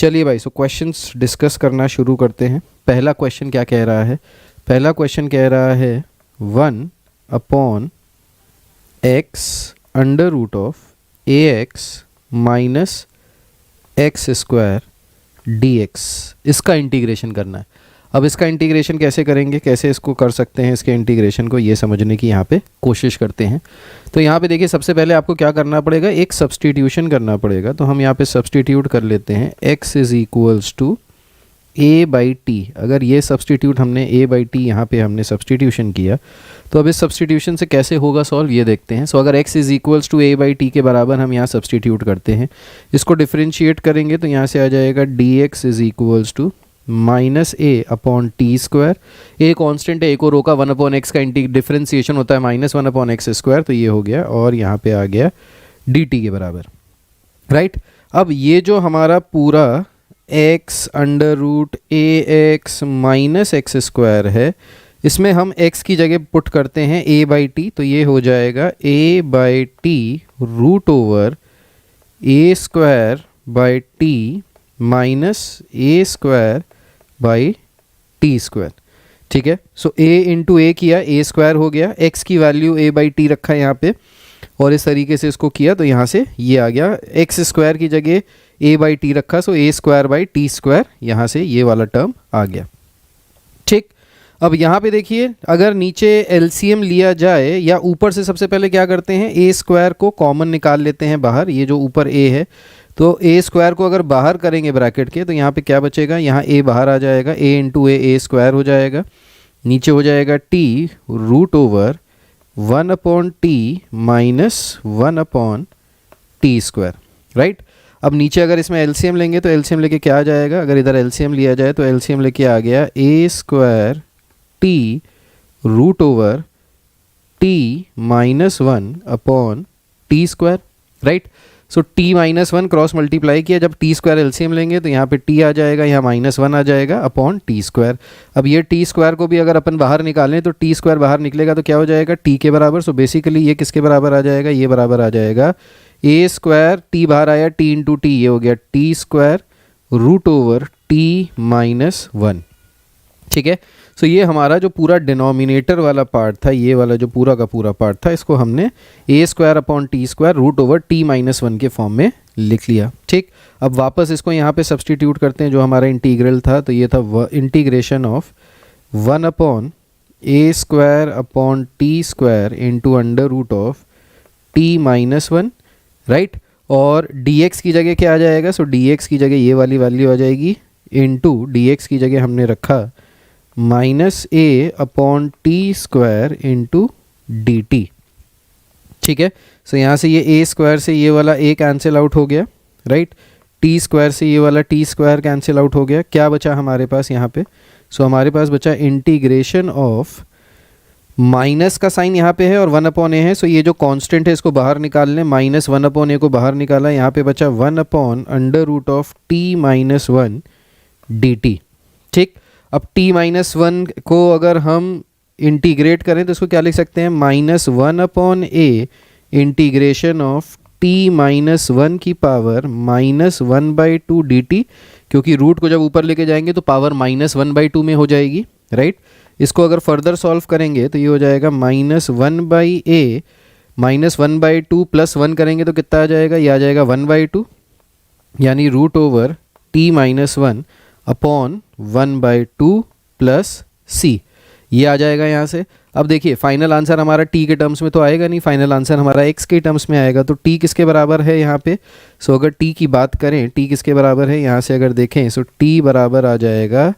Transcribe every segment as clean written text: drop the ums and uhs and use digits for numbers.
चलिए भाई, सो questions discuss करना शुरू करते हैं। पहला क्वेश्चन क्या कह रहा है? पहला क्वेश्चन कह रहा है 1/x under root of ax minus x square dx, इसका इंटीग्रेशन करना है। अब इसका इंटीग्रेशन कैसे करेंगे, कैसे इसको कर सकते हैं, इसके इंटीग्रेशन को, ये समझने की यहाँ पे कोशिश करते हैं। तो यहाँ पे देखिए, सबसे पहले आपको क्या करना पड़ेगा, एक सब्सटीट्यूशन करना पड़ेगा। तो हम यहाँ पे सब्सटीट्यूट कर लेते हैं x is equals to a/t। अगर ये सब्सटीट्यूट हमने a/t यहाँ पे हमने सब्सटीट्यूशन किया, तो अब इस सब्सटीट्यूशन से कैसे होगा सॉल्व, ये देखते हैं। सो अगर x is equals to a/t के बराबर हम यहाँ सब्सटीट्यूट करते हैं, इसको डिफ्रेंशिएट करेंगे तो यहाँ से आ जाएगा dx is equals to minus a upon t square. A constant है, ए को रोका, 1/x का डिफ्रेंसिएशन होता है -1/x स्क्वायर, तो ये हो गया और यहाँ पे आ गया dt के बराबर, राइट। अब ये जो हमारा पूरा x under root ax minus x square है, इसमें हम x की जगह पुट करते हैं a/t, तो ये हो जाएगा a/t root over a square by t minus a square by t square, ठीक है। सो a इंटू ए किया, a स्क्वायर हो गया, x की वैल्यू a/t रखा यहाँ पे और इस तरीके से इसको किया, तो यहाँ से ये आ गया, x स्क्वायर की जगह a/t रखा, सो a square by t square, यहाँ से ये वाला टर्म आ गया, ठीक। अब यहाँ पे देखिए, अगर नीचे एलसीएम लिया जाए या ऊपर से सबसे पहले क्या करते हैं, a स्क्वायर को कॉमन निकाल लेते हैं बाहर, ये जो ऊपर a है, तो a स्क्वायर को अगर बाहर करेंगे ब्रैकेट के, तो यहाँ पे क्या बचेगा, यहाँ a बाहर आ जाएगा, a इंटू a स्क्वायर हो जाएगा, नीचे हो जाएगा t root over 1/t minus 1/t square, right. अब नीचे अगर इसमें एलसीएम लेंगे तो एलसीएम लेके क्या आ जाएगा, अगर इधर एलसीएम लिया जाए तो एलसीएम लेके आ गया a square t root over t minus 1/t square, right. So t minus 1 cross multiply किया, जब t स्क्वायर एलसीएम लेंगे तो यहाँ पे t आ जाएगा, यहाँ -1 आ जाएगा अपॉन t स्क्वायर। अब ये t स्क्वायर को भी अगर अपन बाहर निकालें तो t स्क्वायर बाहर निकलेगा तो क्या हो जाएगा, t के बराबर। सो बेसिकली ये किसके बराबर आ जाएगा, ये बराबर आ जाएगा a स्क्वायर, t बाहर आया, t इंटू टी, ये हो गया t square root over t minus 1, ठीक है। सो ये हमारा जो पूरा डिनोमिनेटर वाला पार्ट था, ये वाला जो पूरा का पूरा पार्ट था, इसको हमने a square upon t square root over t minus 1 के फॉर्म में लिख लिया, ठीक। अब वापस इसको यहाँ पे सब्सटीट्यूट करते हैं, जो हमारा इंटीग्रल था, तो ये था integration of 1/a square upon t square into under root of t minus 1, right. और dx की जगह क्या आ जाएगा, सो dx की जगह ये वाली वैल्यू आ जाएगी, इंटू dx की जगह हमने रखा -a upon t square into D T, ठीक है। सो यहाँ से ये a स्क्वायर से ये वाला a कैंसिल आउट हो गया, राइट। t स्क्वायर से ये वाला t स्क्वायर कैंसिल आउट हो गया, क्या बचा हमारे पास यहाँ पे, सो हमारे पास बचा इंटीग्रेशन ऑफ, माइनस का साइन यहाँ पे है और 1/a है, सो ये जो कांस्टेंट है इसको बाहर निकाल लें, -1/a को बाहर निकाला, यहाँ पे बचा 1/√t माइनस 1 dt, ठीक। अब t माइनस 1 को अगर हम इंटीग्रेट करें तो इसको क्या लिख सकते हैं, -1/a integration of t minus 1 की पावर -1/2 dt, क्योंकि रूट को जब ऊपर लेके जाएंगे तो पावर -1/2 में हो जाएगी, राइट। इसको अगर फर्दर सॉल्व करेंगे तो ये हो जाएगा -1/a -1/2 प्लस 1 करेंगे तो कितना आ जाएगा, ये आ जाएगा 1/2, यानी root over t minus 1 upon 1/2 plus c, ये आ जाएगा यहाँ से। अब देखिए, फाइनल आंसर हमारा t के टर्म्स में तो आएगा नहीं, फाइनल आंसर हमारा x के टर्म्स में आएगा, तो t किसके बराबर है यहाँ पे, सो अगर t की बात करें, t किसके बराबर है, यहाँ से अगर देखें, सो t बराबर आ जाएगा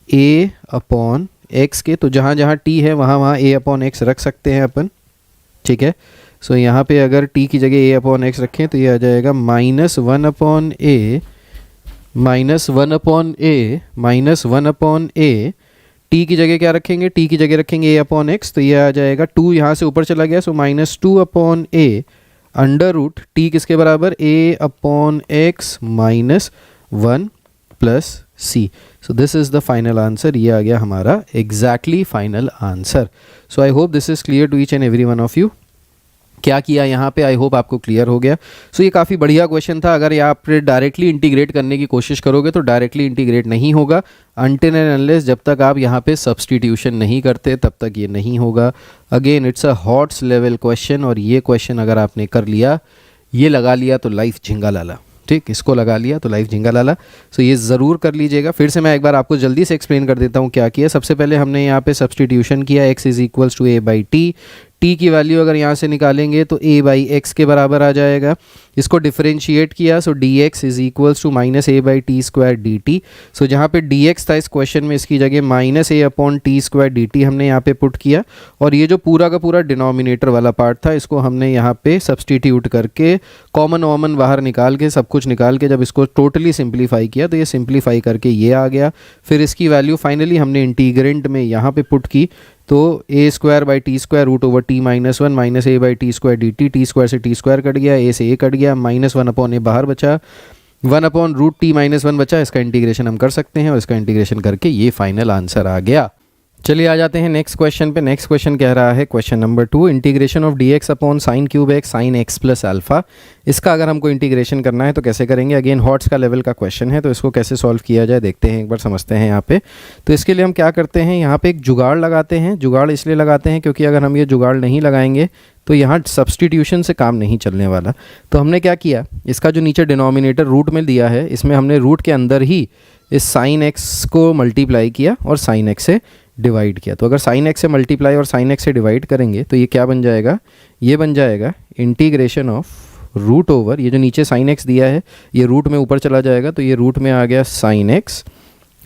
a अपॉन x के, तो जहाँ जहाँ t है वहाँ वहाँ a अपॉन x रख सकते हैं अपन, ठीक है। सो यहाँ पे अगर t की जगह a अपॉन x रखें तो ये आ जाएगा -1/a t की जगह क्या रखेंगे, t की जगह रखेंगे a अपॉन x, तो ये आ जाएगा 2, यहाँ से ऊपर चला गया, सो -2/a अंडर रूट t किसके बराबर, a upon x minus 1 plus c। So this is the final answer, ये आ गया हमारा exactly final answer. So I hope this is clear to each and every one of you. क्या किया यहाँ पे, आई होप आपको क्लियर हो गया। सो ये काफ़ी बढ़िया क्वेश्चन था। अगर ये आप डायरेक्टली इंटीग्रेट करने की कोशिश करोगे तो डायरेक्टली इंटीग्रेट नहीं होगा, अनटिल एंड अनलेस जब तक आप यहाँ पे सब्सटीट्यूशन नहीं करते तब तक ये नहीं होगा। Again it's a hots level question, और ये क्वेश्चन अगर आपने कर लिया, ये लगा लिया तो लाइफ झिंगा लाला। ठीक, इसको लगा लिया तो लाइफ झिंगा लाला। सो ये ज़रूर कर लीजिएगा। फिर से मैं एक बार आपको जल्दी से एक्सप्लेन कर देता हूँ क्या किया। सबसे पहले हमने यहाँ पे सब्सटीट्यूशन किया, x is equals to a by t. T की वैल्यू अगर यहाँ से निकालेंगे तो a बाई एक्स के बराबर आ जाएगा। इसको डिफरेंशिएट किया, so dx is equals to minus a by t square d t. So जहाँ पे dx था इस क्वेश्चन में, इसकी जगह minus a upon t square d t हमने यहाँ पे पुट किया, और ये जो पूरा का पूरा डिनोमिनेटर वाला पार्ट था इसको हमने यहाँ पे सब्सटीट्यूट करके कॉमन वॉमन बाहर निकाल के, सब कुछ निकाल के जब इसको टोटली सिंप्लीफाई किया तो ये सिंप्लीफाई करके ये आ गया। फिर इसकी वैल्यू फाइनली हमने इंटीग्रेंट में यहाँ पे पुट की, तो a square by t square root over t minus one minus a by t square d t. T square से टी स्क्वायर कट गया, a से a कट गया, माइनस वन अपॉन a बाहर बचा, one upon root t minus one बचा। इसका integration हम कर सकते हैं और इसका इंटीग्रेशन करके ये फाइनल आंसर आ गया। चलिए आ जाते हैं नेक्स्ट क्वेश्चन पे। नेक्स्ट क्वेश्चन कह रहा है question number 2, integration of dx upon sign cube x sign x plus alpha. इसका अगर हमको इंटीग्रेशन करना है तो कैसे करेंगे। अगेन हॉट्स का लेवल का क्वेश्चन है, तो इसको कैसे सॉल्व किया जाए देखते हैं, एक बार समझते हैं यहाँ पे। तो इसके लिए हम क्या करते हैं, यहाँ पे एक जुगाड़ लगाते हैं। जुगाड़ इसलिए लगाते हैं क्योंकि अगर हम ये जुगाड़ नहीं लगाएंगे तो यहाँ सब्सटीट्यूशन से काम नहीं चलने वाला। तो हमने क्या किया, इसका जो नीचे डिनोमिनेटर रूट में दिया है, इसमें हमने रूट के अंदर ही इस साइन एक्स को मल्टीप्लाई किया और साइन एक्स से डिवाइड किया। तो अगर साइन एक्स से मल्टीप्लाई और साइन एक्स से डिवाइड करेंगे तो ये क्या बन जाएगा, ये बन जाएगा इंटीग्रेशन ऑफ रूट ओवर, ये जो नीचे साइन एक्स दिया है ये रूट में ऊपर चला जाएगा, तो ये रूट में आ गया sine x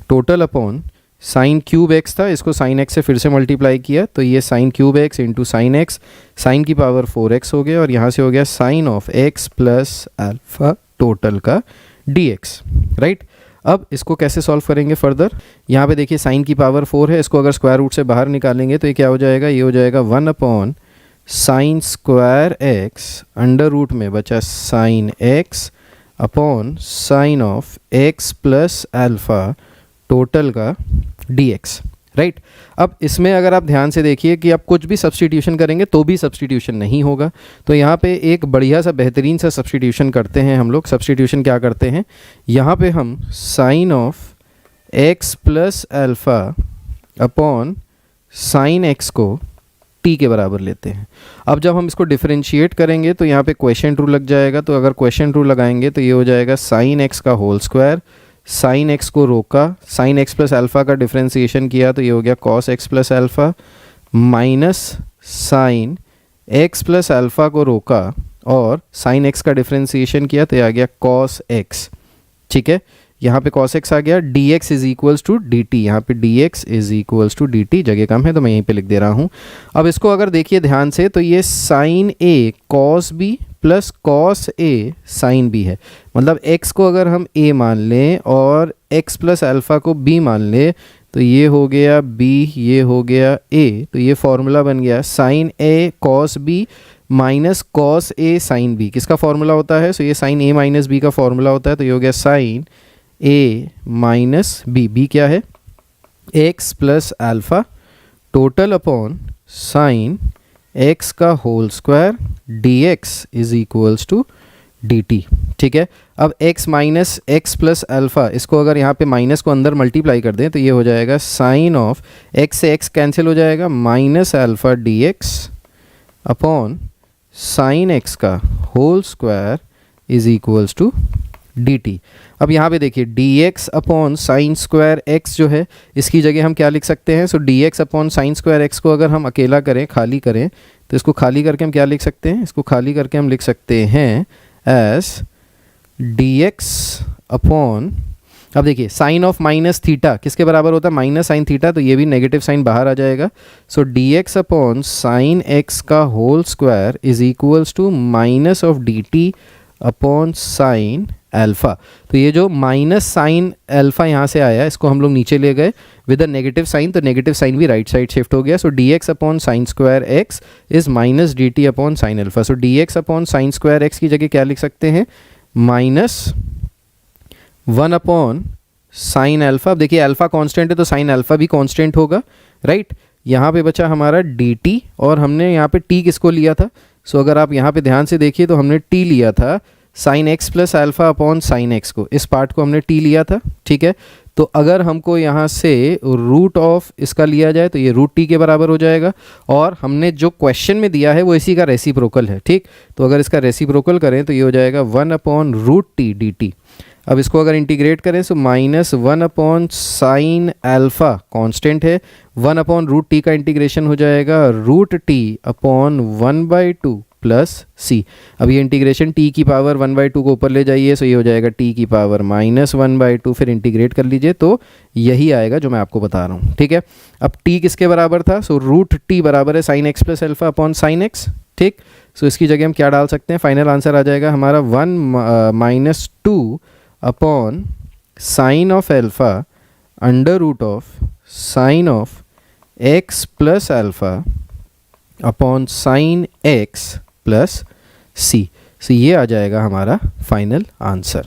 total upon sign cube x था, इसको साइन एक्स से फिर से मल्टीप्लाई किया तो ये sine cube x into sine x, sine की पावर 4x हो गया, और यहाँ से हो गया sine of x plus alpha total का dx। राइट, अब इसको कैसे सॉल्व करेंगे फर्दर। यहाँ पे देखिए साइन की पावर 4 है, इसको अगर स्क्वायर रूट से बाहर निकालेंगे तो ये क्या हो जाएगा, ये हो जाएगा 1 upon sine square x under root में बचा sine x upon sine of x plus alpha total का dx। राइट, अब इसमें अगर आप ध्यान से देखिए कि आप कुछ भी सब्सटीट्यूशन करेंगे तो भी सब्सटीट्यूशन नहीं होगा। तो यहाँ पे एक बढ़िया सा बेहतरीन सा सब्सटीट्यूशन करते हैं हम लोग। सब्सटीट्यूशन क्या करते हैं, यहाँ पे हम sine of x plus alpha upon sine x को t के बराबर लेते हैं। अब जब हम इसको डिफरेंशिएट करेंगे तो यहाँ पे क्वोशिएंट रूल लग जाएगा, तो अगर क्वोशिएंट रूल लगाएंगे तो ये हो जाएगा साइन एक्स का होल स्क्वायर, साइन एक्स को रोका, साइन एक्स प्लस अल्फ़ा का डिफरेंशिएशन किया तो ये हो गया cos x plus alpha, minus sign x plus alpha को रोका और साइन एक्स का डिफरेंशिएशन किया तो ये आ गया कॉस एक्स। ठीक है, यहाँ पे कॉस एक्स आ गया, d x is equals to d t, यहाँ पे d x is equals to d t, जगह कम है तो मैं यहीं पे लिख दे रहा हूँ। अब इसको अगर देखिए ध्यान से तो ये sign A cos B plus cos A sine B है, मतलब x को अगर हम a मान लें और x प्लस अल्फ़ा को b मान लें तो ये हो गया b, ये हो गया a, तो ये फॉर्मूला बन गया sine a cos b minus cos a sine b। किसका फॉर्मूला होता है, सो ये साइन a माइनस b का फॉर्मूला होता है, तो ये हो गया sine a minus b। b क्या है, x plus alpha total upon sine x का whole square dx is equals to dt। ठीक है, अब x minus x plus alpha, इसको अगर यहाँ पे माइनस को अंदर मल्टीप्लाई कर दें तो ये हो जाएगा साइन ऑफ x से x कैंसिल हो जाएगा, minus alpha dx upon sine x का whole square is equals to dt। अब यहाँ पे देखिए dx upon sine square x जो है इसकी जगह हम क्या लिख सकते हैं, सो dx upon sine square x को अगर हम अकेला करें, खाली करें, तो इसको खाली करके हम क्या लिख सकते हैं, इसको खाली करके हम लिख सकते हैं एस dx अपॉन, अब देखिए साइन ऑफ माइनस थीटा किसके बराबर होता है, माइनस साइन थीटा, तो ये भी नेगेटिव साइन बाहर आ जाएगा, so dx upon sine x का whole square is equals to minus of dt upon sine alpha. तो ये जो माइनस साइन अल्फ़ा यहाँ से आया इसको हम लोग नीचे ले गए विद अ नेगेटिव साइन, तो नेगेटिव साइन भी राइट साइड शिफ्ट हो गया, सो dx upon sine square x is minus dt upon sine alpha. So dx upon sine square x की जगह क्या लिख सकते हैं, माइनस 1 अपॉन साइन अल्फ़ा। अब देखिए अल्फ़ा कांस्टेंट है तो साइन अल्फ़ा भी कांस्टेंट होगा। राइट, यहाँ पे बचा हमारा dt और हमने यहाँ पे t किसको लिया था, सो अगर आप यहाँ पे ध्यान से देखिए तो हमने टी लिया था sign x plus alpha upon sine x को, इस पार्ट को हमने टी लिया था, ठीक है। तो अगर हमको यहाँ से रूट ऑफ इसका लिया जाए तो ये रूट टी के बराबर हो जाएगा, और हमने जो क्वेश्चन में दिया है वो इसी का रेसिप्रोकल है, ठीक। तो अगर इसका रेसिप्रोकल करें तो ये हो जाएगा 1 upon root t d t. अब इसको अगर इंटीग्रेट करें तो minus 1 upon sine alpha constant है, 1 अपॉन रूट टी का इंटीग्रेशन हो जाएगा root t upon 1/2 plus c. अब ये इंटीग्रेशन टी की पावर 1/2 को ऊपर ले जाइए, सो ये हो जाएगा टी की पावर माइनस 1/2, फिर इंटीग्रेट कर लीजिए तो यही आएगा जो मैं आपको बता रहा हूँ, ठीक है। अब टी किसके बराबर था, सो रूट टी बराबर है sign x plus alpha upon sine x, ठीक। सो इसकी जगह हम क्या डाल सकते हैं, फाइनल आंसर आ जाएगा हमारा 1 - 2 upon sine of alpha under root of sine of x plus alpha upon sine x plus c. So ये आ जाएगा हमारा final answer.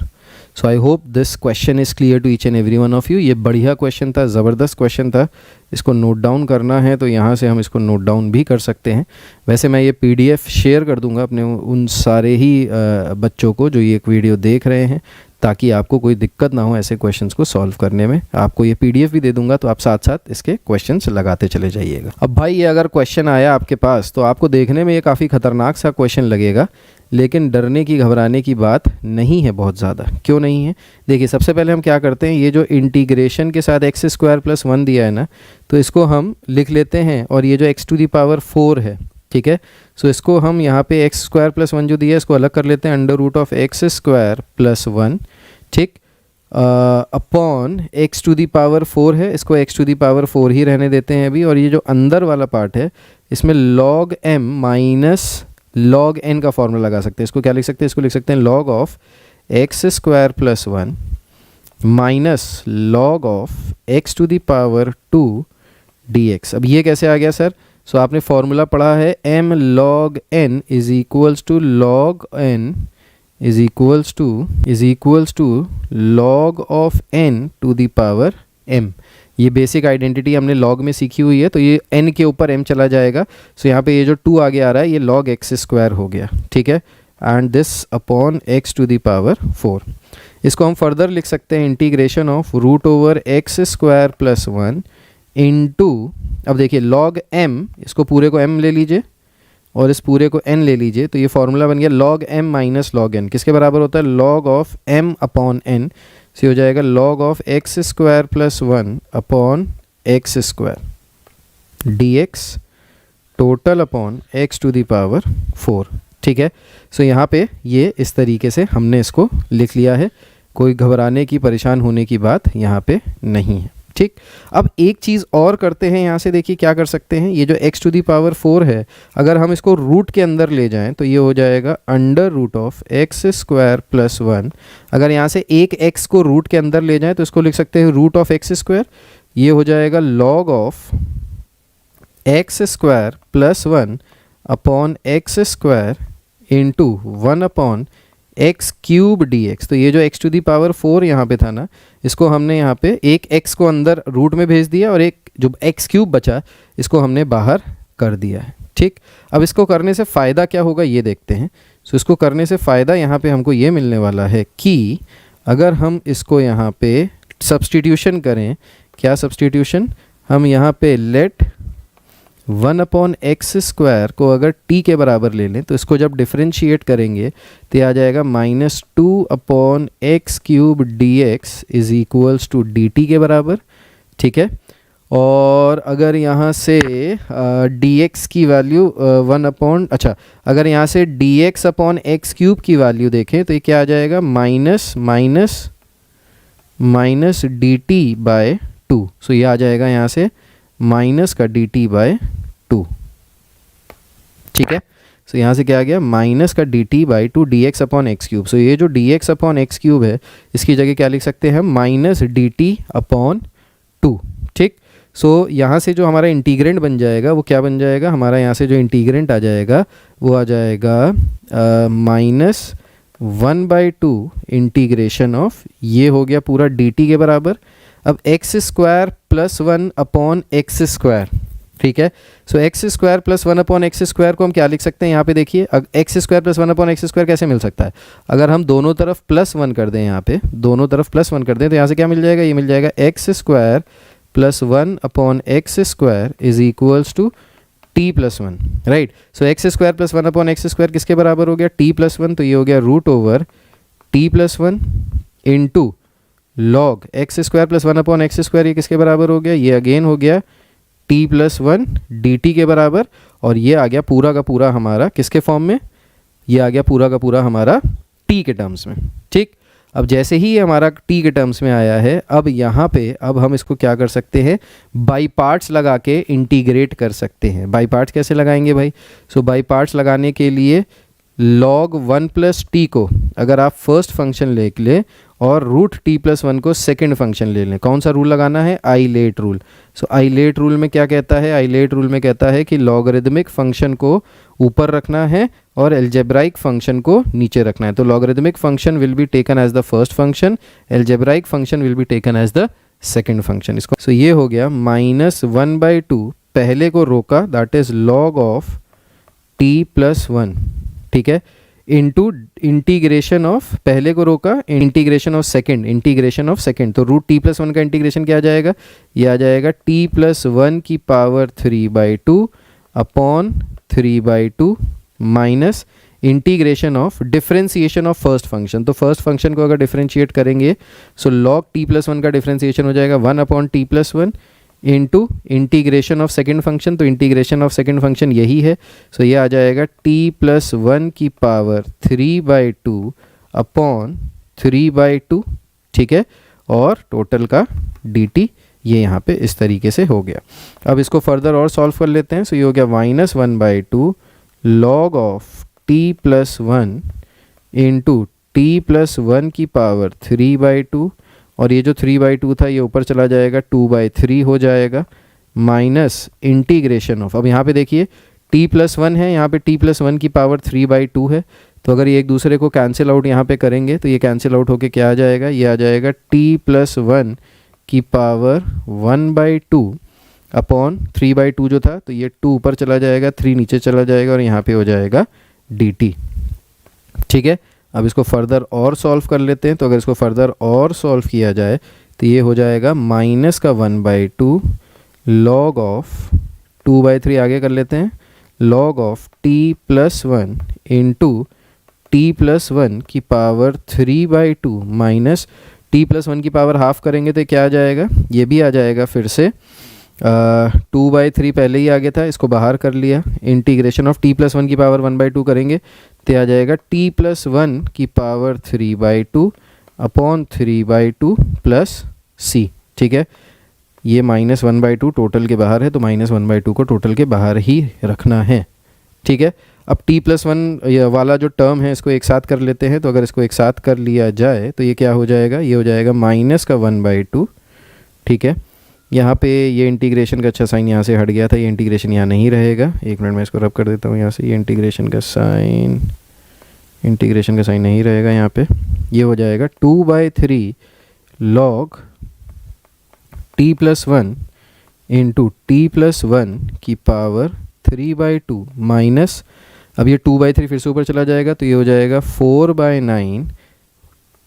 So I hope this question is clear to each and every one of you. ये बढ़िया question था, ज़बरदस्त question था। इसको नोट डाउन करना है तो यहाँ से हम इसको नोट डाउन भी कर सकते हैं। वैसे मैं ये PDF शेयर कर दूँगा अपने उन सारे ही बच्चों को जो ये एक वीडियो देख रहे हैं, ताकि आपको कोई दिक्कत ना हो ऐसे क्वेश्चंस को सॉल्व करने में। आपको ये PDF भी दे दूंगा तो आप साथ साथ इसके क्वेश्चंस लगाते चले जाइएगा। अब भाई ये अगर क्वेश्चन आया आपके पास तो आपको देखने में ये काफ़ी ख़तरनाक सा क्वेश्चन लगेगा, लेकिन डरने की घबराने की बात नहीं है बहुत ज़्यादा। क्यों नहीं है, देखिए सबसे पहले हम क्या करते हैं, ये जो इंटीग्रेशन के साथ x² + 1 दिया है ना, तो इसको हम लिख लेते हैं, और ये जो x⁴ है, ठीक है। सो इसको हम यहाँ पे x² + 1 जो दिया है इसको अलग कर लेते हैं, अंडर रूट ऑफ x² + 1, ठीक, अपॉन x⁴ है, इसको x⁴ ही रहने देते हैं अभी। और ये जो अंदर वाला पार्ट है इसमें log m minus log n का फॉर्मूला लगा सकते हैं। इसको क्या लिख सकते हैं, इसको लिख सकते हैं log of x² + 1 minus log of x⁴ dx। अब ये कैसे आ गया सर, सो आपने फॉर्मूला पढ़ा है m log n is equals to log n is equals to log of n to the power m। ये बेसिक आइडेंटिटी हमने log में सीखी हुई है, तो ये n के ऊपर m चला जाएगा। सो यहाँ पे ये जो 2 आगे आ रहा है ये log x² हो गया, ठीक है, एंड दिस अपॉन x⁴। इसको हम फर्दर लिख सकते हैं integration of root over x² + 1 into, अब देखिए log m, इसको पूरे को m ले लीजिए और इस पूरे को n ले लीजिए, तो ये फॉर्मूला बन गया log m minus log n किसके बराबर होता है, log of m upon n। से हो जाएगा log of x² + 1 upon x² dx total upon x⁴, ठीक है। सो यहाँ पे ये इस तरीके से हमने इसको लिख लिया है, कोई घबराने की परेशान होने की बात यहाँ पे नहीं है, ठीक। अब एक चीज़ और करते हैं, यहाँ से देखिए क्या कर सकते हैं, ये जो x⁴ है अगर हम इसको रूट के अंदर ले जाएं तो ये हो जाएगा अंडर रूट ऑफ x² + 1। अगर यहाँ से एक x को रूट के अंदर ले जाएं तो इसको लिख सकते हैं रूट ऑफ x², ये हो जाएगा log of x² + 1 upon x² into 1 upon x³ dx। तो ये जो x⁴ यहाँ पे था ना, इसको हमने यहाँ पे एक x को अंदर रूट में भेज दिया और एक जो x³ बचा इसको हमने बाहर कर दिया है, ठीक। अब इसको करने से फ़ायदा क्या होगा ये देखते हैं। सो इसको करने से फ़ायदा यहाँ पे हमको ये मिलने वाला है कि अगर हम इसको यहाँ पे सब्सटीट्यूशन करें, क्या सब्सटीट्यूशन, हम यहाँ पे लेट 1 अपॉन x² को अगर t के बराबर ले लें तो इसको जब डिफरेंशिएट करेंगे तो ये आ जाएगा -2 upon x³ dx is equals to dt के बराबर, ठीक है। और अगर यहाँ से dx की वैल्यू 1 अपॉन, अच्छा अगर यहाँ से dx अपॉन x³ की वैल्यू देखें तो ये क्या आ जाएगा, माइनस dt/2। सो ये आ जाएगा यहाँ से माइनस का dt/2, ठीक है। सो यहाँ से क्या आ गया, माइनस का dt/2 dx अपॉन x³। सो ये जो dx अपॉन x³ है इसकी जगह क्या लिख सकते हैं हम, माइनस dt/2, ठीक। सो यहाँ से जो हमारा इंटीग्रेंट बन जाएगा वो क्या बन जाएगा, हमारा यहाँ से जो इंटीग्रेंट आ जाएगा वो आ जाएगा -1/2 इंटीग्रेशन ऑफ, ये हो गया पूरा dt के बराबर। अब x² + 1 अपॉन x², ठीक है। So x square plus one upon x square को हम क्या लिख सकते हैं, यहाँ पे देखिए x square plus one upon x square कैसे मिल सकता है, अगर हम दोनों तरफ प्लस वन कर दें, यहाँ पे दोनों तरफ प्लस वन कर दें तो यहाँ से क्या मिल जाएगा, ये मिल जाएगा x square plus one upon x square is equals to t plus one, right. So x square plus one upon x square किसके बराबर हो गया, टी प्लस वन, तो ये हो गया root over t plus one into log x square plus one upon x square, ये किसके बराबर हो गया, ये अगेन हो गया t plus one d t के बराबर, और ये आ गया पूरा का पूरा हमारा किसके फॉर्म में, ये आ गया पूरा का पूरा हमारा टी के टर्म्स में, ठीक। अब जैसे ही ये हमारा टी के टर्म्स में आया है, अब यहाँ पे अब हम इसको क्या कर सकते हैं, बाई पार्ट्स लगा के इंटीग्रेट कर सकते हैं। बाई पार्ट्स कैसे लगाएंगे भाई, सो बाई पार्ट्स लगाने के लिए log वन प्लस टी को अगर आप फर्स्ट फंक्शन ले लें और रूट टी प्लस वन को सेकेंड फंक्शन ले लें, कौन सा रूल लगाना है, आइलेट रूल। सो आइलेट रूल में क्या कहता है, आइलेट रूल में कहता है कि लॉगरिदमिक फंक्शन को ऊपर रखना है और एल्जेब्राइक फंक्शन को नीचे रखना है। तो logarithmic function will be taken as the first function, algebraic function will be taken as the second function. इसको सो ये हो गया माइनस वन बाई टू, पहले को रोका that is log of t plus one, ठीक है, इनटू इंटीग्रेशन ऑफ, पहले को रोका integration of second, integration of second, तो रूट टी प्लस वन का इंटीग्रेशन क्या आ जाएगा, ये आ जाएगा टी प्लस वन की power three by two upon three by two minus integration of differentiation of first function. तो फर्स्ट फंक्शन को अगर डिफरेंशिएट करेंगे so log t plus one का डिफरेंशिएशन हो जाएगा one upon T plus one into integration of second function, तो integration of second function यही है। सो ये आ जाएगा टी प्लस वन की power three by two upon three by to, ठीक है, और टोटल का डी टी ये यहाँ पे इस तरीके से हो गया। अब इसको फर्दर और सॉल्व कर लेते हैं। सो ये हो गया minus one by two log of t plus one into t plus one की पावर थ्री बाई टू, और ये जो थ्री बाई टू था ये ऊपर चला जाएगा टू बाई थ्री हो जाएगा, माइनस इंटीग्रेशन ऑफ, अब यहाँ पे देखिए टी प्लस वन है, यहाँ पे टी प्लस वन की पावर थ्री बाई टू है, तो अगर ये एक दूसरे को कैंसिल आउट यहाँ पे करेंगे तो ये कैंसिल आउट होके क्या आ जाएगा, ये आ जाएगा टी प्लस वन की power one by two upon three by to जो था, तो ये टू ऊपर चला जाएगा, थ्री नीचे चला जाएगा और यहाँ पे हो जाएगा डी टी, ठीक है। अब इसको फर्दर और सॉल्व कर लेते हैं। तो अगर इसको फर्दर और सॉल्व किया जाए तो ये हो जाएगा माइनस का one by two log of two by three, आगे कर लेते हैं, log of t plus one into t plus one की power three by two minus t plus one की पावर हाफ करेंगे तो क्या आ जाएगा, ये भी आ जाएगा फिर से टू बाई थ्री पहले ही आ गया था, इसको बाहर कर लिया, integration of t plus one की पावर वन बाई टू करेंगे तो आ जाएगा टी प्लस वन की power three by two upon three by two plus c, ठीक है। ये minus one by two total के बाहर है, तो माइनस वन बाई टू को टोटल के बाहर ही रखना है, ठीक है। अब टी प्लस वन वाला जो टर्म है इसको एक साथ कर लेते हैं। तो अगर इसको एक साथ कर लिया जाए तो ये क्या हो जाएगा, ये हो जाएगा माइनस का वन बाई टू, ठीक है। यहाँ पे ये इंटीग्रेशन का अच्छा साइन यहाँ से हट गया था, ये इंटीग्रेशन यहाँ नहीं रहेगा, एक मिनट में इसको रब कर देता हूँ यहाँ से, ये इंटीग्रेशन का साइन नहीं रहेगा यहाँ पे, ये हो जाएगा two by three log t plus one into t plus one की power three by two minus, अब ये टू बाई थ्री फिर से ऊपर चला जाएगा तो ये हो जाएगा four by nine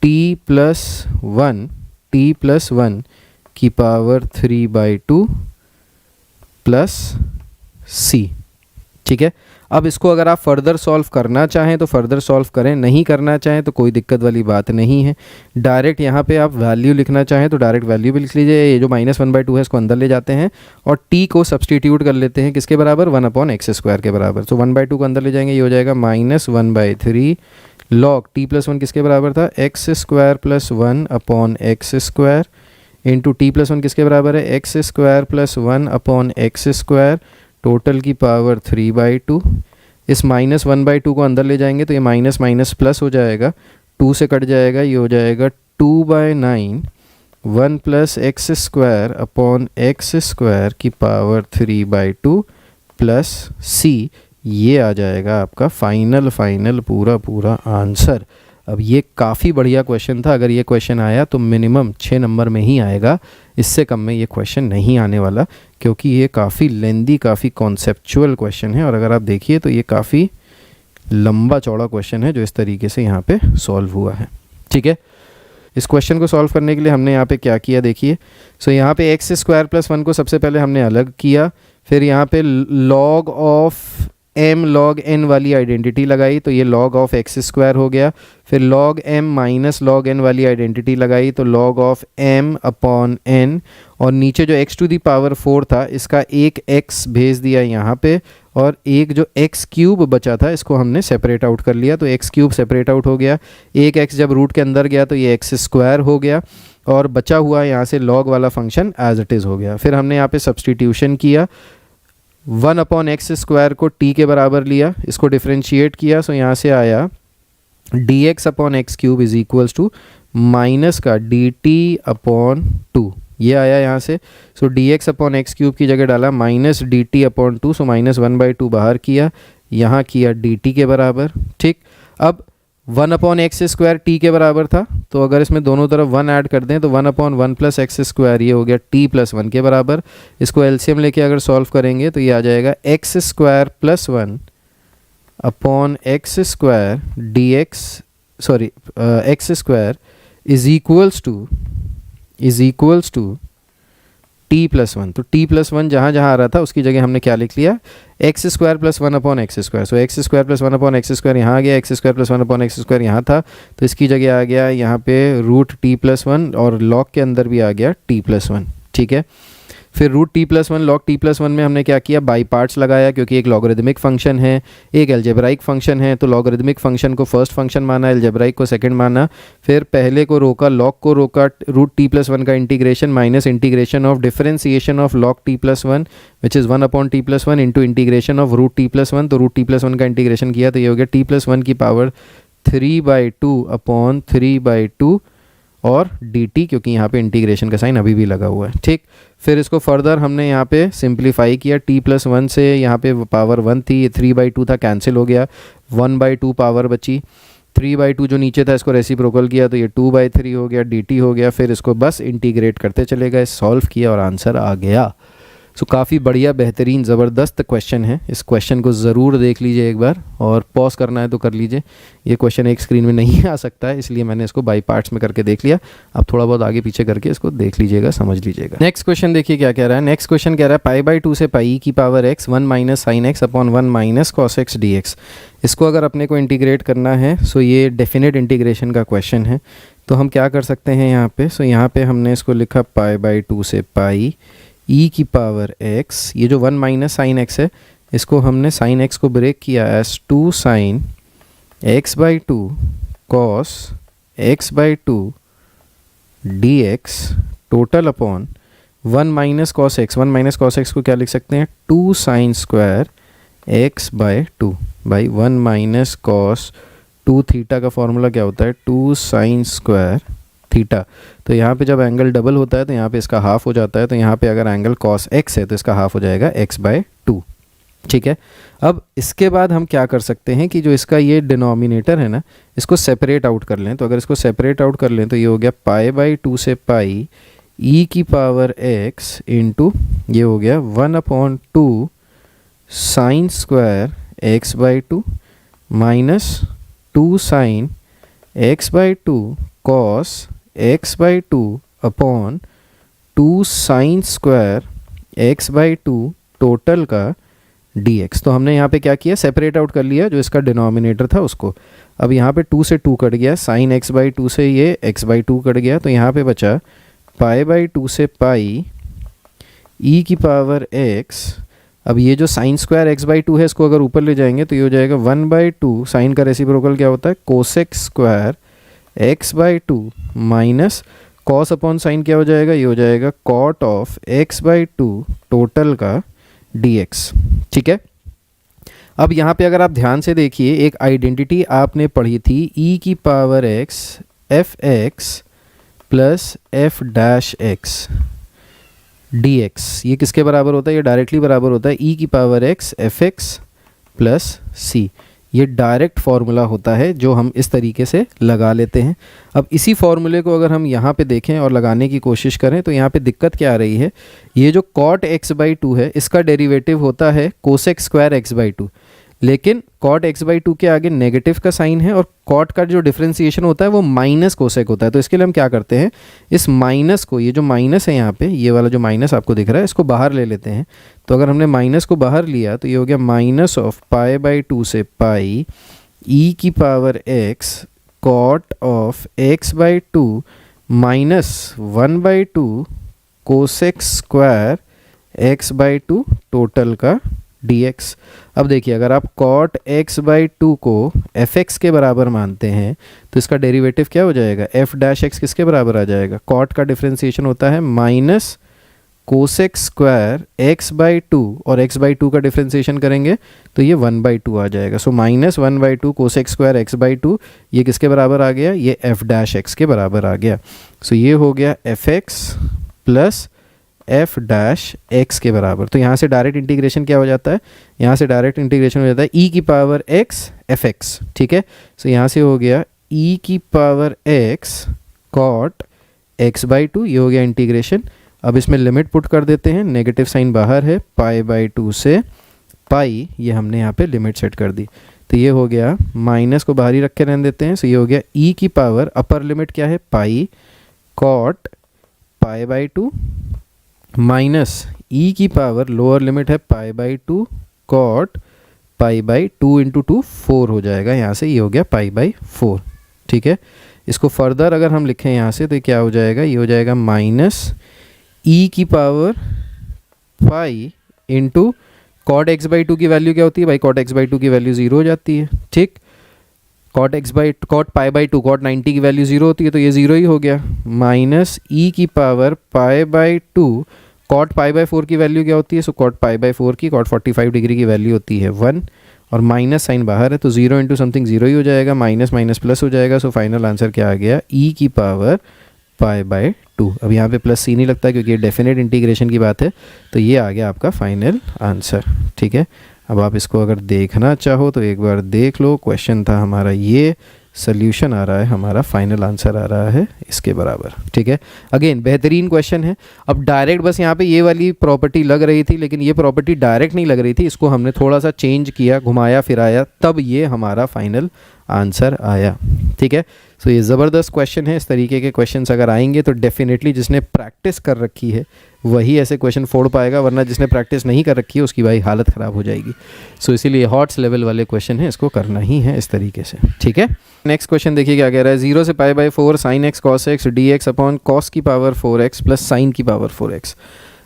t plus one की power three by two plus c, ठीक है। अब इसको अगर आप फर्दर सॉल्व करना चाहें तो फर्दर सॉल्व करें, नहीं करना चाहें तो कोई दिक्कत वाली बात नहीं है। डायरेक्ट यहाँ पे आप वैल्यू लिखना चाहें तो डायरेक्ट वैल्यू भी लिख लीजिए, ये जो माइनस वन बाई टू है इसको अंदर ले जाते हैं और टी को सब्सटीट्यूट कर लेते हैं किसके बराबर, वन अपॉन एक्स स्क्वायर के बराबर। तो वन बाई टू को अंदर ले जाएंगे, ये हो जाएगा minus one by three log t plus one किसके बराबर था, x square plus one upon x square into t plus one किसके बराबर है, x square plus one upon x square total की पावर थ्री बाई टू। इस minus one by two को अंदर ले जाएंगे तो ये माइनस माइनस प्लस हो जाएगा, टू से कट जाएगा, ये हो जाएगा two by nine one plus x square upon x square की power three by two plus c, ये आ जाएगा आपका फाइनल पूरा आंसर। अब ये काफ़ी बढ़िया क्वेश्चन था, अगर ये क्वेश्चन आया तो मिनिमम 6 नंबर में ही आएगा, इससे कम में ये क्वेश्चन नहीं आने वाला, क्योंकि ये काफ़ी लेंदी, काफ़ी कॉन्सेप्चुअल क्वेश्चन है। और अगर आप देखिए तो ये काफ़ी लंबा चौड़ा क्वेश्चन है जो इस तरीके से यहाँ पे सॉल्व हुआ है। ठीक है, इस क्वेश्चन को सॉल्व करने के लिए हमने यहाँ पे क्या किया देखिए। सो यहाँ पे एक्स स्क्वायर प्लस 1 को सबसे पहले हमने अलग किया, फिर यहाँ पे log of m log n वाली आइडेंटिटी लगाई तो ये log ऑफ एक्स स्क्वायर हो गया। फिर log m minus log n वाली आइडेंटिटी लगाई तो log of m upon n, और नीचे जो x टू दी पावर 4 था इसका एक x भेज दिया यहाँ पे, और एक जो x क्यूब बचा था इसको हमने सेपरेट आउट कर लिया, तो x क्यूब सेपरेट आउट हो गया। एक x जब रूट के अंदर गया तो ये x स्क्वायर हो गया, और बचा हुआ यहाँ से log वाला फंक्शन एज इट इज़ हो गया। फिर हमने यहाँ पे सब्सटीट्यूशन किया, 1 अपॉन एक्स स्क्वायर को t के बराबर लिया, इसको डिफ्रेंशिएट किया, सो यहाँ से आया dx upon x cube is equals to minus का dt अपॉन 2, ये आया यहाँ से। So dx upon x cube की जगह डाला minus dt upon 2, so minus 1/2 बाहर किया, यहाँ किया dt के बराबर। ठीक, अब 1 अपॉन एक्स स्क्वायर टी के बराबर था, तो अगर इसमें दोनों तरफ 1 ऐड कर दें तो 1 अपॉन 1 प्लस एक्स स्क्वायर, ये हो गया t प्लस 1 के बराबर। इसको एलसीएम लेके अगर सॉल्व करेंगे तो ये आ जाएगा x square plus 1 upon x square d x x square is equals to t plus 1। तो t प्लस 1 जहाँ जहाँ आ रहा था उसकी जगह हमने क्या लिख लिया, x square plus 1 upon x square. So x square plus 1 upon x square यहाँ आ गया, x square plus 1 upon x square यहाँ था, तो इसकी जगह आ गया यहाँ पे रूट t प्लस 1, और लॉग के अंदर भी आ गया t प्लस 1। ठीक है, फिर root t plus 1 log t plus 1 में हमने क्या किया, बाई पार्ट्स लगाया, क्योंकि एक लॉगरिदमिक फंक्शन है एक अलजेब्राइक फंक्शन है, तो लॉगरिदमिक फंक्शन को फर्स्ट फंक्शन माना, अलजेब्राइक को सेकंड माना। फिर पहले को रोका, लॉग को रोका, रूट t प्लस 1 का integration minus integration of differentiation of log t plus 1 which is 1 upon t plus 1 into integration of root t plus 1, तो रूट t प्लस 1 का इंटीग्रेशन किया तो ये हो गया t प्लस 1 की पावर 3/2 अपॉन 3/2 और dt, क्योंकि यहाँ पे इंटीग्रेशन का साइन अभी भी लगा हुआ है। ठीक, फिर इसको फर्दर हमने यहाँ पे सिंप्लीफाई किया, t प्लस 1 से यहाँ पे पावर 1 थी, ये 3/2 था, कैंसिल हो गया, 1/2 पावर बची, 3/2 जो नीचे था इसको रेसिप्रोकल किया तो ये 2/3 हो गया, dt हो गया। फिर इसको बस इंटीग्रेट करते चले गए, सॉल्व किया और आंसर आ गया। सो काफ़ी बढ़िया, बेहतरीन, ज़बरदस्त क्वेश्चन है। इस क्वेश्चन को ज़रूर देख लीजिए एक बार, और पॉज करना है तो कर लीजिए। ये क्वेश्चन एक स्क्रीन में नहीं आ सकता है, इसलिए मैंने इसको बाई पार्ट्स में करके देख लिया। आप थोड़ा बहुत आगे पीछे करके इसको देख लीजिएगा, समझ लीजिएगा। नेक्स्ट क्वेश्चन देखिए क्या कह रहा है। नेक्स्ट क्वेश्चन कह रहा है पाई/2 से पाई की power x 1 minus sign x upon 1 minus cos x D x. इसको अगर अपने को इंटीग्रेट करना है, सो ये डेफिनेट इंटीग्रेशन का क्वेश्चन है, तो हम क्या कर सकते हैं यहाँ पे। सो यहाँ पे हमने इसको लिखा पाई/2 से पाई e की पावर x, ये जो 1 माइनस साइन एक्स है इसको हमने साइन एक्स को ब्रेक किया as 2 sine x/2 cos x/2 dx total upon 1 minus cos x. 1 minus cos x को क्या लिख सकते हैं, 2 sine square x/2 by 1 minus cos 2 theta का फॉर्मूला क्या होता है, 2 साइन स्क्वायर थीटा। तो यहाँ पे जब एंगल डबल होता है तो यहाँ पे इसका हाफ हो जाता है, तो यहाँ पे अगर एंगल कॉस एक्स है तो इसका हाफ हो जाएगा x/2। ठीक है, अब इसके बाद हम क्या कर सकते हैं कि जो इसका ये डिनोमिनेटर है ना, इसको सेपरेट आउट कर लें। तो अगर इसको सेपरेट आउट कर लें तो ये हो गया पाई/2 से पाई e की पावर x इंटू ये हो गया 1/2 sine square x/2 minus 2 sine x/2 cos x/2 upon 2 sine square x/2 total का dx। तो हमने यहाँ पे क्या किया, सेपरेट आउट कर लिया जो इसका डिनोमिनेटर था उसको। अब यहाँ पे 2 से 2 कट गया, साइन x/2 से ये x/2 कट गया, तो यहाँ पे बचा पाई/2 से पाई e की पावर x। अब ये जो साइन स्क्वायर x/2 है इसको अगर ऊपर ले जाएंगे तो ये हो जाएगा 1/2, साइन का रेसिप्रोकल क्या होता है, cosec square x/2 minus cos upon sine क्या हो जाएगा, ये हो जाएगा कॉट ऑफ x/2 टोटल का dx। ठीक है, अब यहाँ पे अगर आप ध्यान से देखिए, एक आइडेंटिटी आपने पढ़ी थी e की power x f(x) plus f'(x) dx। ये किसके बराबर होता है, ये डायरेक्टली बराबर होता है e की power x f(x) plus c। ये डायरेक्ट फार्मूला होता है जो हम इस तरीके से लगा लेते हैं। अब इसी फार्मूले को अगर हम यहाँ पे देखें और लगाने की कोशिश करें तो यहाँ पे दिक्कत क्या आ रही है, ये जो cot x/2 है इसका डेरिवेटिव होता है कोसेक स्क्वायर x/2, लेकिन cot x/2 के आगे नेगेटिव का साइन है और cot का जो डिफ्रेंसिएशन होता है वो माइनस कोसेक होता है। तो इसके लिए हम क्या करते हैं, इस माइनस को, ये जो माइनस है यहाँ पे, ये वाला जो माइनस आपको दिख रहा है, इसको बाहर ले लेते हैं। तो अगर हमने माइनस को बाहर लिया तो ये हो गया माइनस ऑफ π/2 से पाई e⁻x cot of x/2 minus 1/2 cosec square x/2 total का dx। अब देखिए, अगर आप cot x/2 को fx के बराबर मानते हैं तो इसका डेरिवेटिव क्या हो जाएगा, f' किसके बराबर आ जाएगा, cot का डिफ्रेंसिएशन होता है माइनस कोसेक स्क्वायर x/2 और x/2 का डिफ्रेंसिएशन करेंगे तो ये 1/2 आ जाएगा। सो माइनस 1/2 कोसेक स्क्वायर x/2 ये किसके बराबर आ गया, ये f' के बराबर आ गया। सो ये हो गया fx प्लस f' के बराबर। तो यहाँ से डायरेक्ट इंटीग्रेशन क्या हो जाता है, यहाँ से डायरेक्ट इंटीग्रेशन हो जाता है e⁻x fx, ठीक है। सो यहाँ से हो गया e⁻x cot x/2, ये हो गया इंटीग्रेशन। अब इसमें लिमिट पुट कर देते हैं, नेगेटिव साइन बाहर है, π/2 से पाई, ये हमने यहाँ पे लिमिट सेट कर दी। तो ये हो गया, माइनस को बाहर ही रख के रहने देते हैं। सो ये हो गया e की पावर, अपर लिमिट क्या है पाई, cot π/2 माइनस e की पावर लोअर लिमिट है π/2 cot π/2 इंटू 2 4 हो जाएगा, यहाँ से ये हो गया π/4, ठीक है। इसको फर्दर अगर हम लिखें यहाँ से तो क्या हो जाएगा, ये हो जाएगा माइनस e की power pi into cot x/2 की वैल्यू क्या होती है भाई, cot x/2 की वैल्यू 0 हो जाती है, ठीक। cot π/2 cot 90 की वैल्यू 0 होती है तो ये 0 ही हो गया, माइनस e की पावर π/2 cot π/4 की वैल्यू क्या होती है, सो cot π/4 की cot 45 डिग्री की वैल्यू होती है 1, और माइनस साइन बाहर है तो 0 इंटू समथिंग 0 ही हो जाएगा, माइनस माइनस प्लस हो जाएगा। सो फाइनल आंसर क्या आ गया, e की पावर π/2। अब यहाँ पे प्लस सी नहीं लगता क्योंकि ये डेफिनेट इंटीग्रेशन की बात है, तो ये आ गया आपका फाइनल आंसर, ठीक है। अब आप इसको अगर देखना चाहो तो एक बार देख लो, क्वेश्चन था हमारा ये, सोल्यूशन आ रहा है हमारा, फाइनल आंसर आ रहा है इसके बराबर, ठीक है। अगेन बेहतरीन क्वेश्चन है। अब डायरेक्ट बस यहाँ पे ये वाली प्रॉपर्टी लग रही थी, लेकिन ये प्रॉपर्टी डायरेक्ट नहीं लग रही थी, इसको हमने थोड़ा सा चेंज किया, घुमाया फिराया, तब ये हमारा फाइनल आंसर आया, ठीक है। सो ये ज़बरदस्त क्वेश्चन है। इस तरीके के क्वेश्चंस अगर आएंगे तो डेफिनेटली जिसने प्रैक्टिस कर रखी है वही ऐसे क्वेश्चन फोड़ पाएगा, वरना जिसने प्रैक्टिस नहीं कर रखी है उसकी भाई हालत ख़राब हो जाएगी। सो इसीलिए हॉट्स लेवल वाले क्वेश्चन है, इसको करना ही है इस तरीके से, ठीक है। नेक्स्ट क्वेश्चन देखिए क्या कह रहा है, 0 से π/4 sin x cos x dx upon cos की पावर 4x प्लस sin की पावर 4x।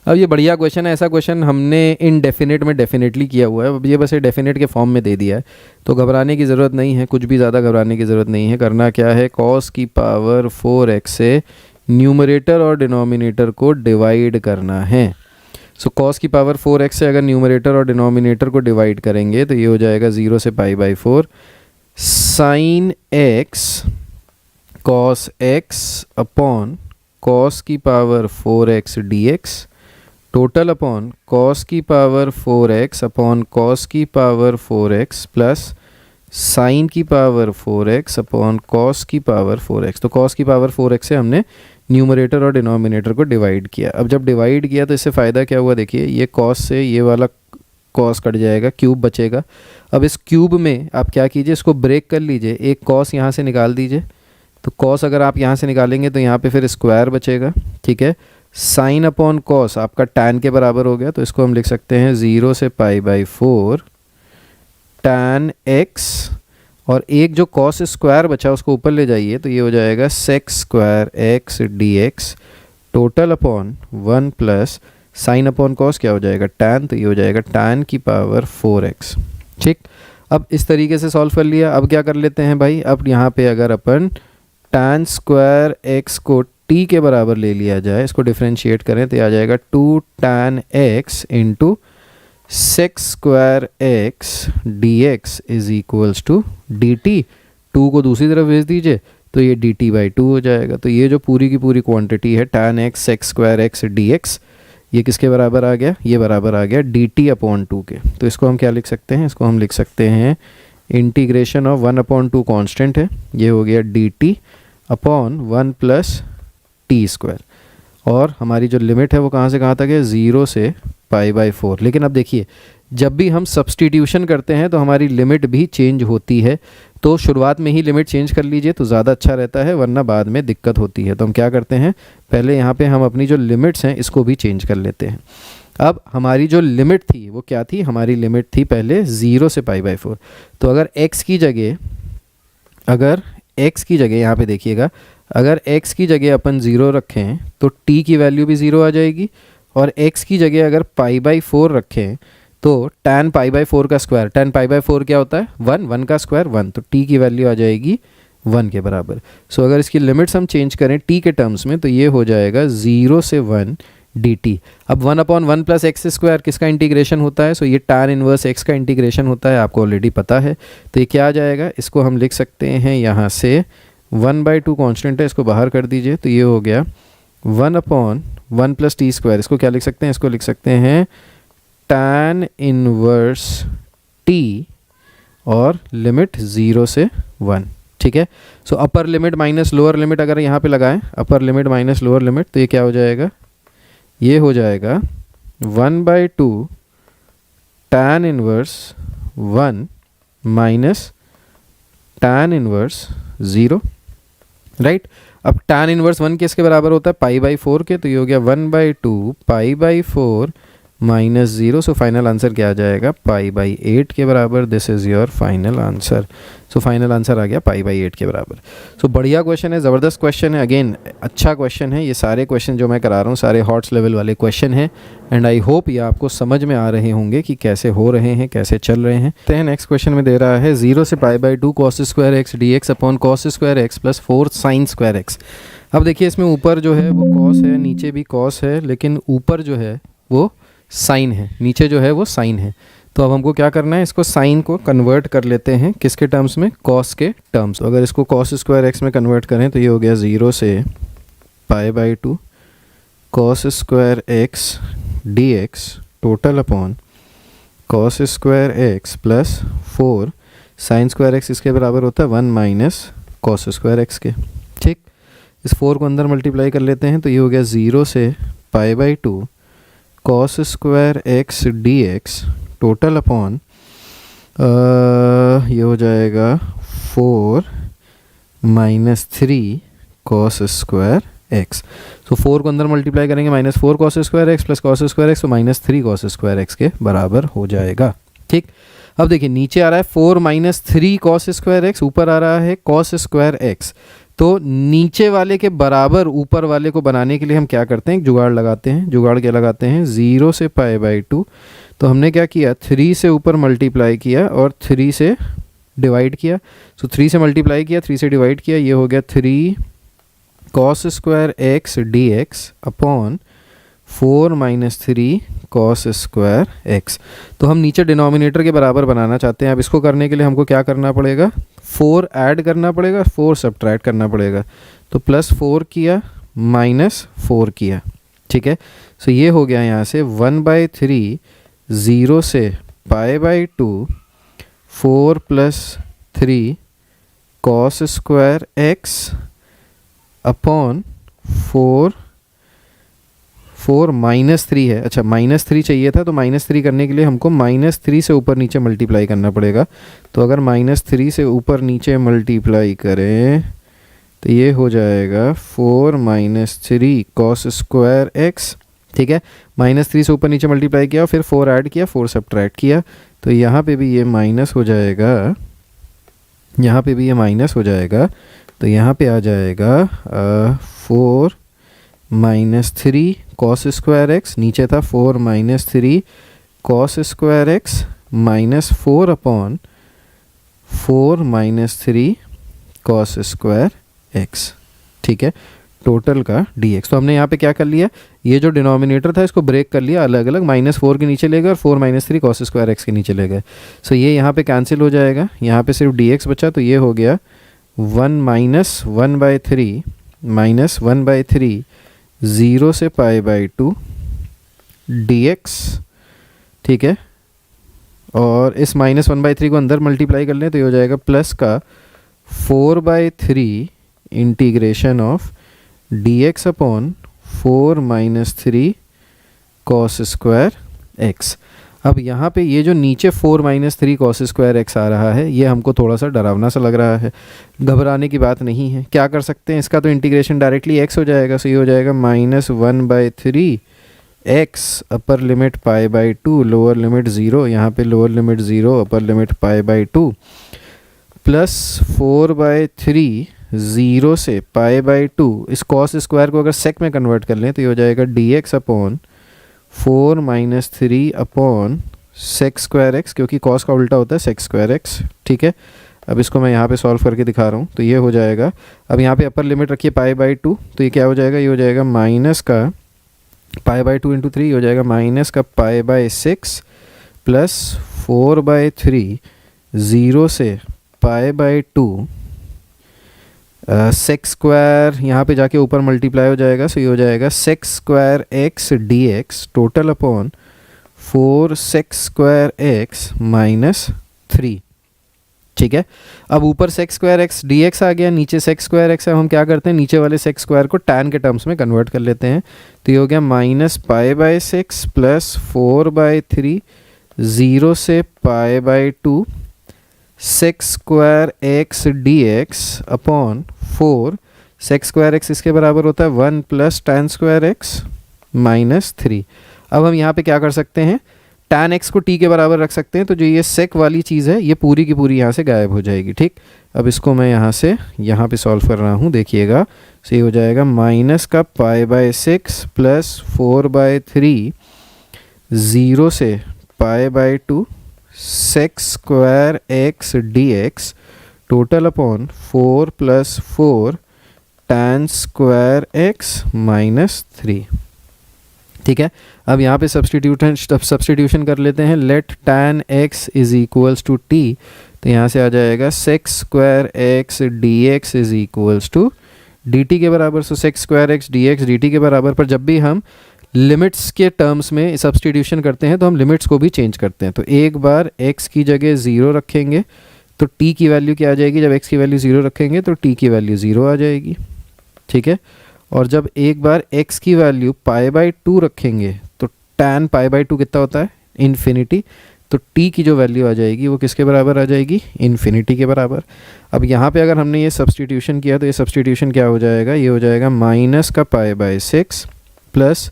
अब ये बढ़िया क्वेश्चन है, ऐसा क्वेश्चन हमने इनडेफिनेट में डेफिनेटली किया हुआ है, अब ये बस ये डेफिनेट के फॉर्म में दे दिया है, तो घबराने की ज़रूरत नहीं है, कुछ भी ज़्यादा घबराने की ज़रूरत नहीं है। करना क्या है, cos की पावर 4x से न्यूमरेटर और डिनोमिनेटर को डिवाइड करना है। सो cos की पावर 4x से अगर न्यूमरेटर और डिनोमिनेटर को डिवाइड करेंगे तो ये हो जाएगा 0 से π/4 sin x cos x upon cos की power 4x dx total upon cos की पावर 4x अपॉन cos की पावर 4x प्लस sin की पावर 4x अपॉन cos की पावर 4x। तो cos की पावर 4x से हमने न्यूमरेटर और डिनोमिनेटर को डिवाइड किया। अब जब डिवाइड किया तो इससे फ़ायदा क्या हुआ, देखिए ये cos से ये वाला cos कट जाएगा, क्यूब बचेगा। अब इस क्यूब में आप क्या कीजिए, इसको ब्रेक कर लीजिए, एक cos यहाँ से निकाल दीजिए। तो cos अगर आप यहाँ से निकालेंगे तो यहाँ पे फिर स्क्वायर बचेगा, ठीक है। साइन अपॉन कॉस आपका tan के बराबर हो गया, तो इसको हम लिख सकते हैं 0 से π/4 tan x, और एक जो cos स्क्वायर बचा उसको ऊपर ले जाइए तो ये हो जाएगा sec square x dx total upon 1 plus sine upon cos क्या हो जाएगा tan, तो ये हो जाएगा tan की पावर 4x, ठीक। अब इस तरीके से सॉल्व कर लिया। अब क्या कर लेते हैं भाई, अब यहाँ पे अगर अपन tan स्क्वायर x को t के बराबर ले लिया जाए, इसको डिफ्रेंशिएट करें तो आ जाएगा 2 tan x into sec square x dx is equals to dt। 2 को दूसरी तरफ भेज दीजिए तो ये dt/2 हो जाएगा। तो ये जो पूरी की पूरी क्वांटिटी है tan x sec square x dx, ये किसके बराबर आ गया, ये बराबर आ गया dt/2 के। तो इसको हम क्या लिख सकते हैं, इसको हम लिख सकते हैं इंटीग्रेशन ऑफ 1/2 कांस्टेंट है, ये हो गया dt upon 1 plus T square, और हमारी जो लिमिट है वो कहाँ से कहाँ तक है, 0 से π/4। लेकिन अब देखिए जब भी हम सब्सटीट्यूशन करते हैं तो हमारी लिमिट भी चेंज होती है, तो शुरुआत में ही लिमिट चेंज कर लीजिए तो ज़्यादा अच्छा रहता है, वरना बाद में दिक्कत होती है। तो हम क्या करते हैं, पहले यहाँ पे हम अपनी जो लिमिट्स हैं इसको भी चेंज कर लेते हैं। अब हमारी जो लिमिट थी वो क्या थी, हमारी लिमिट थी पहले 0 से π/4। तो अगर x की जगह यहाँ पे देखिएगा, अगर x की जगह अपन 0 रखें तो t की वैल्यू भी 0 आ जाएगी, और x की जगह अगर π/4 रखें तो tan π/4 का स्क्वायर, tan π/4 क्या होता है 1 का स्क्वायर 1, तो t की वैल्यू आ जाएगी 1 के बराबर। सो अगर इसकी लिमिट्स हम चेंज करें t के टर्म्स में तो ये हो जाएगा 0 से 1 dt। अब 1/1 प्लस एक्स स्क्वायर किसका इंटीग्रेशन होता है, सो ये tan इनवर्स x का इंटीग्रेशन होता है, आपको ऑलरेडी पता है। तो ये क्या आ जाएगा, इसको हम लिख सकते हैं यहाँ से 1/2 कांस्टेंट है, इसको बाहर कर दीजिए तो ये हो गया 1/1 प्लस टी स्क्वायर। इसको क्या लिख सकते हैं, इसको लिख सकते हैं tan इनवर्स t और लिमिट 0 से 1। ठीक है, so upper limit minus lower limit अगर यहाँ पे लगाएं, upper limit minus lower limit, तो ये क्या हो जाएगा, ये हो जाएगा 1/2 tan inverse 1 minus tan inverse 0, right. अब tan इनवर्स 1 किसके बराबर होता है, π/4 के, तो ये हो गया 1/2 π/4 माइनस 0। सो फाइनल आंसर क्या आ जाएगा, π/8 के बराबर। This is your final answer. So final answer आ गया π/8 के बराबर। सो बढ़िया क्वेश्चन है, ज़बरदस्त क्वेश्चन है, अगेन अच्छा क्वेश्चन है। ये सारे क्वेश्चन जो मैं करा रहा हूँ सारे हॉट्स लेवल वाले क्वेश्चन हैं, एंड आई होप ये आपको समझ में आ रहे होंगे कि कैसे हो रहे हैं, कैसे चल रहे हैं। तो नेक्स्ट क्वेश्चन में दे रहा है 0 से π/2 cos square x dx upon cos square x plus 4 sin square x. अब देखिए इसमें ऊपर जो है वो cos है, नीचे भी cos है, लेकिन ऊपर जो है वो साइन है, नीचे जो है वो साइन है। तो अब हमको क्या करना है, इसको साइन को कन्वर्ट कर लेते हैं किसके टर्म्स में, कॉस के टर्म्स। अगर इसको कॉस स्क्वायर एक्स में कन्वर्ट करें तो ये हो गया 0 से π/2 cos square x dx total upon cos square x plus 4 sine square x, इसके बराबर होता है 1 माइनस कॉस स्क्वायर एक्स के। ठीक, इस 4 को अंदर मल्टीप्लाई कर लेते हैं तो ये हो गया 0 से π/2 cos square x dx total upon ये हो जाएगा 4 माइनस 3 कॉस स्क्वायर एक्स। तो 4 को अंदर मल्टीप्लाई करेंगे -4 cos square x plus cos square x, तो -3 कॉस स्क्वायर एक्स के बराबर हो जाएगा। ठीक, अब देखिए नीचे आ रहा है 4 माइनस 3 कॉस स्क्वायर एक्स, ऊपर आ रहा है कॉस स्क्वायर एक्स। तो नीचे वाले के बराबर ऊपर वाले को बनाने के लिए हम क्या करते हैं, जुगाड़ लगाते हैं। जुगाड़ क्या लगाते हैं, 0 से π/2, तो हमने क्या किया 3 से ऊपर मल्टीप्लाई किया और 3 से डिवाइड किया। सो 3 से मल्टीप्लाई किया, 3 से डिवाइड किया, ये हो गया 3 cos square x dx upon 4 minus 3 cos square x. तो हम नीचे डिनोमिनेटर के बराबर बनाना चाहते हैं। अब इसको करने के लिए हमको क्या करना पड़ेगा, 4 ऐड करना पड़ेगा, 4 सब्ट्रैक्ट करना पड़ेगा। तो +4 किया -4 किया। ठीक है, सो ये हो गया यहाँ से 1/3 0 से π/2 4 + 3 कॉस स्क्वायर एक्स अपॉन 4 -3 है। अच्छा -3 चाहिए था, तो -3 करने के लिए हमको -3 से ऊपर नीचे मल्टीप्लाई करना पड़ेगा। तो अगर -3 से ऊपर नीचे मल्टीप्लाई करें तो ये हो जाएगा 4 - 3 कॉस स्क्वायर एक्स। ठीक है, -3 से ऊपर नीचे मल्टीप्लाई किया, फिर 4 ऐड किया, 4 सब्ट्रैक्ट किया, तो यहाँ पे भी ये माइनस हो जाएगा, यहाँ पे भी ये माइनस हो जाएगा। तो यहाँ पे आ जाएगा 4 - 3 कॉस स्क्वायर एक्स, नीचे था 4 - 3 cos square x -4 upon 4 - 3 cos square x. ठीक है, टोटल का dx। तो हमने यहाँ पे क्या कर लिया, ये जो डिनोमिनेटर था इसको ब्रेक कर लिया अलग अलग, -4 के नीचे ले गए और 4 - 3 कॉस स्क्वायर एक्स के नीचे ले गए। सो ये यहाँ पे कैंसिल हो जाएगा, यहाँ पे सिर्फ dx बचा, तो ये हो गया 1 - 1/3 -1/3 0 से π/2 dx। ठीक है, और इस -1/3 को अंदर मल्टीप्लाई कर लें तो ये हो जाएगा प्लस का 4/3 integration of dx upon 4 - 3 cos square x। अब यहाँ पे ये जो नीचे 4 - 3 cos स्क्वायर x आ रहा है, ये हमको थोड़ा सा डरावना सा लग रहा है। घबराने की बात नहीं है, क्या कर सकते हैं, इसका तो इंटीग्रेशन डायरेक्टली x हो जाएगा। सो ये हो जाएगा -1/3 x upper limit π/2 lower limit 0, यहाँ पे lower limit 0 upper limit π/2 plus 4/3 0 से π/2। इस cos स्क्वायर को अगर सेक में कन्वर्ट कर लें तो ये हो जाएगा dx upon 4 - 3 upon sec square x, क्योंकि cos का उल्टा होता है सेक स्क्वायर x। ठीक है, अब इसको मैं यहाँ पे सॉल्व करके दिखा रहा हूँ। तो ये हो जाएगा, अब यहाँ पे अपर लिमिट रखिए π/2, तो ये क्या हो जाएगा, ये हो जाएगा माइनस का π/2 × 3 हो जाएगा माइनस का π/6 प्लस 4/3 0 से π/2 सेक स्क्वायर यहाँ पे जाके ऊपर मल्टीप्लाई हो जाएगा। सो ये हो जाएगा sec square x dx total upon 4 sec square x -3। ठीक है, अब ऊपर सेक स्क्वायर x dx आ गया, नीचे सेक स्क्वायर x है। हम क्या करते हैं, नीचे वाले सेक स्क्वायर को tan के टर्म्स में कन्वर्ट कर लेते हैं। तो ये हो गया -π/6 प्लस 4/3 0 से π/2 sec square x dx upon 4 sec square x इसके बराबर होता है 1 प्लस tan स्क्वायर x -3। अब हम यहाँ पे क्या कर सकते हैं, tan x को t के बराबर रख सकते हैं। तो जो ये सेक वाली चीज़ है ये पूरी की पूरी यहाँ से गायब हो जाएगी। ठीक, अब इसको मैं यहाँ पे सॉल्व कर रहा हूँ, देखिएगा। तो ये हो जाएगा माइनस का π/6 प्लस 4/3 0 से π/2 sec square x dx total upon 4 plus 4 tan square x -3। ठीक है, अब यहाँ पे सब्सटीट्यूशन कर लेते हैं। Let tan x is equals to t, तो यहाँ से आ जाएगा sec square x dx is equals to dt के बराबर। So sec square x dx dt के बराबर पर जब भी हम लिमिट्स के टर्म्स में सब्सटीट्यूशन करते हैं तो हम लिमिट्स को भी चेंज करते हैं। तो एक बार x की जगह 0 रखेंगे तो t की वैल्यू क्या आ जाएगी, जब x की वैल्यू 0 रखेंगे तो t की वैल्यू 0 आ जाएगी। ठीक है, और जब एक बार x की वैल्यू π/2 रखेंगे तो tan π/2 कितना होता है, इन्फिनिटी। तो t की जो वैल्यू आ जाएगी वो किसके बराबर आ जाएगी, इन्फिनिटी के बराबर। अब यहाँ पे अगर हमने ये सब्सटीट्यूशन किया तो ये सब्सटीट्यूशन क्या हो जाएगा, ये हो जाएगा माइनस का π/6 प्लस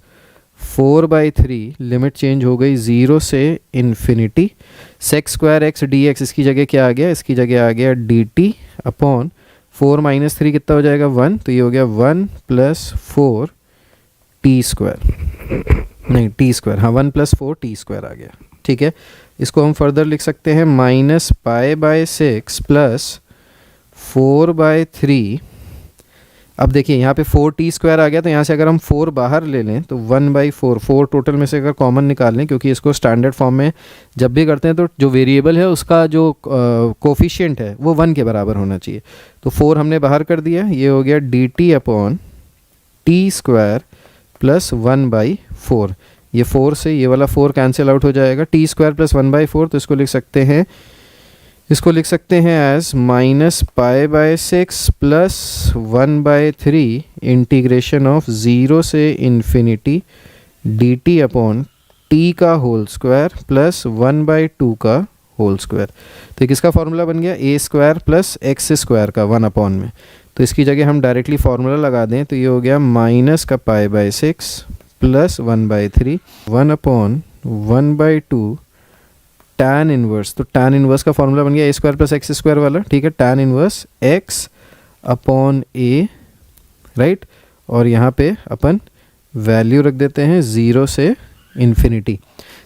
4/3 लिमिट चेंज हो गई 0 से infinity sec square x dx, इसकी जगह क्या आ गया, इसकी जगह आ गया dt अपॉन 4 - 3 कितना हो जाएगा 1। तो ये हो गया 1 प्लस 4 टी स्क्वायर, नहीं टी स्क्वायर, हाँ 1 प्लस 4 टी स्क्वायर आ गया। ठीक है, इसको हम फर्दर लिख सकते हैं -π/6 प्लस 4/3। अब देखिए यहाँ पे 4t स्क्वायर आ गया, तो यहाँ से अगर हम 4 बाहर ले लें तो 1/4, 4 टोटल में से अगर कॉमन निकाल लें, क्योंकि इसको स्टैंडर्ड फॉर्म में जब भी करते हैं तो जो वेरिएबल है उसका जो कोफिशिएंट है वो 1 के बराबर होना चाहिए। तो 4 हमने बाहर कर दिया, ये हो गया dt upon t square plus 1/4। ये 4 से ये वाला 4 कैंसिल आउट हो जाएगा, टी स्क्वायर प्लस 1/4। तो इसको लिख सकते हैं एज -π/6 प्लस 1/3 इंटीग्रेशन ऑफ 0 से इन्फिनिटी dt अपॉन t का होल स्क्वायर प्लस 1/2 का होल स्क्वायर। तो किसका फॉर्मूला बन गया, a square plus x square का 1 अपॉन में। तो इसकी जगह हम डायरेक्टली फार्मूला लगा दें तो ये हो गया माइनस का π/6 प्लस 1/3 1 अपॉन 1/2 tan इनवर्स। तो tan इनवर्स का फॉर्मूला बन गया a square plus x square वाला। ठीक है, tan inverse x upon a, right. और यहाँ पे अपन वैल्यू रख देते हैं 0 से इन्फिनिटी।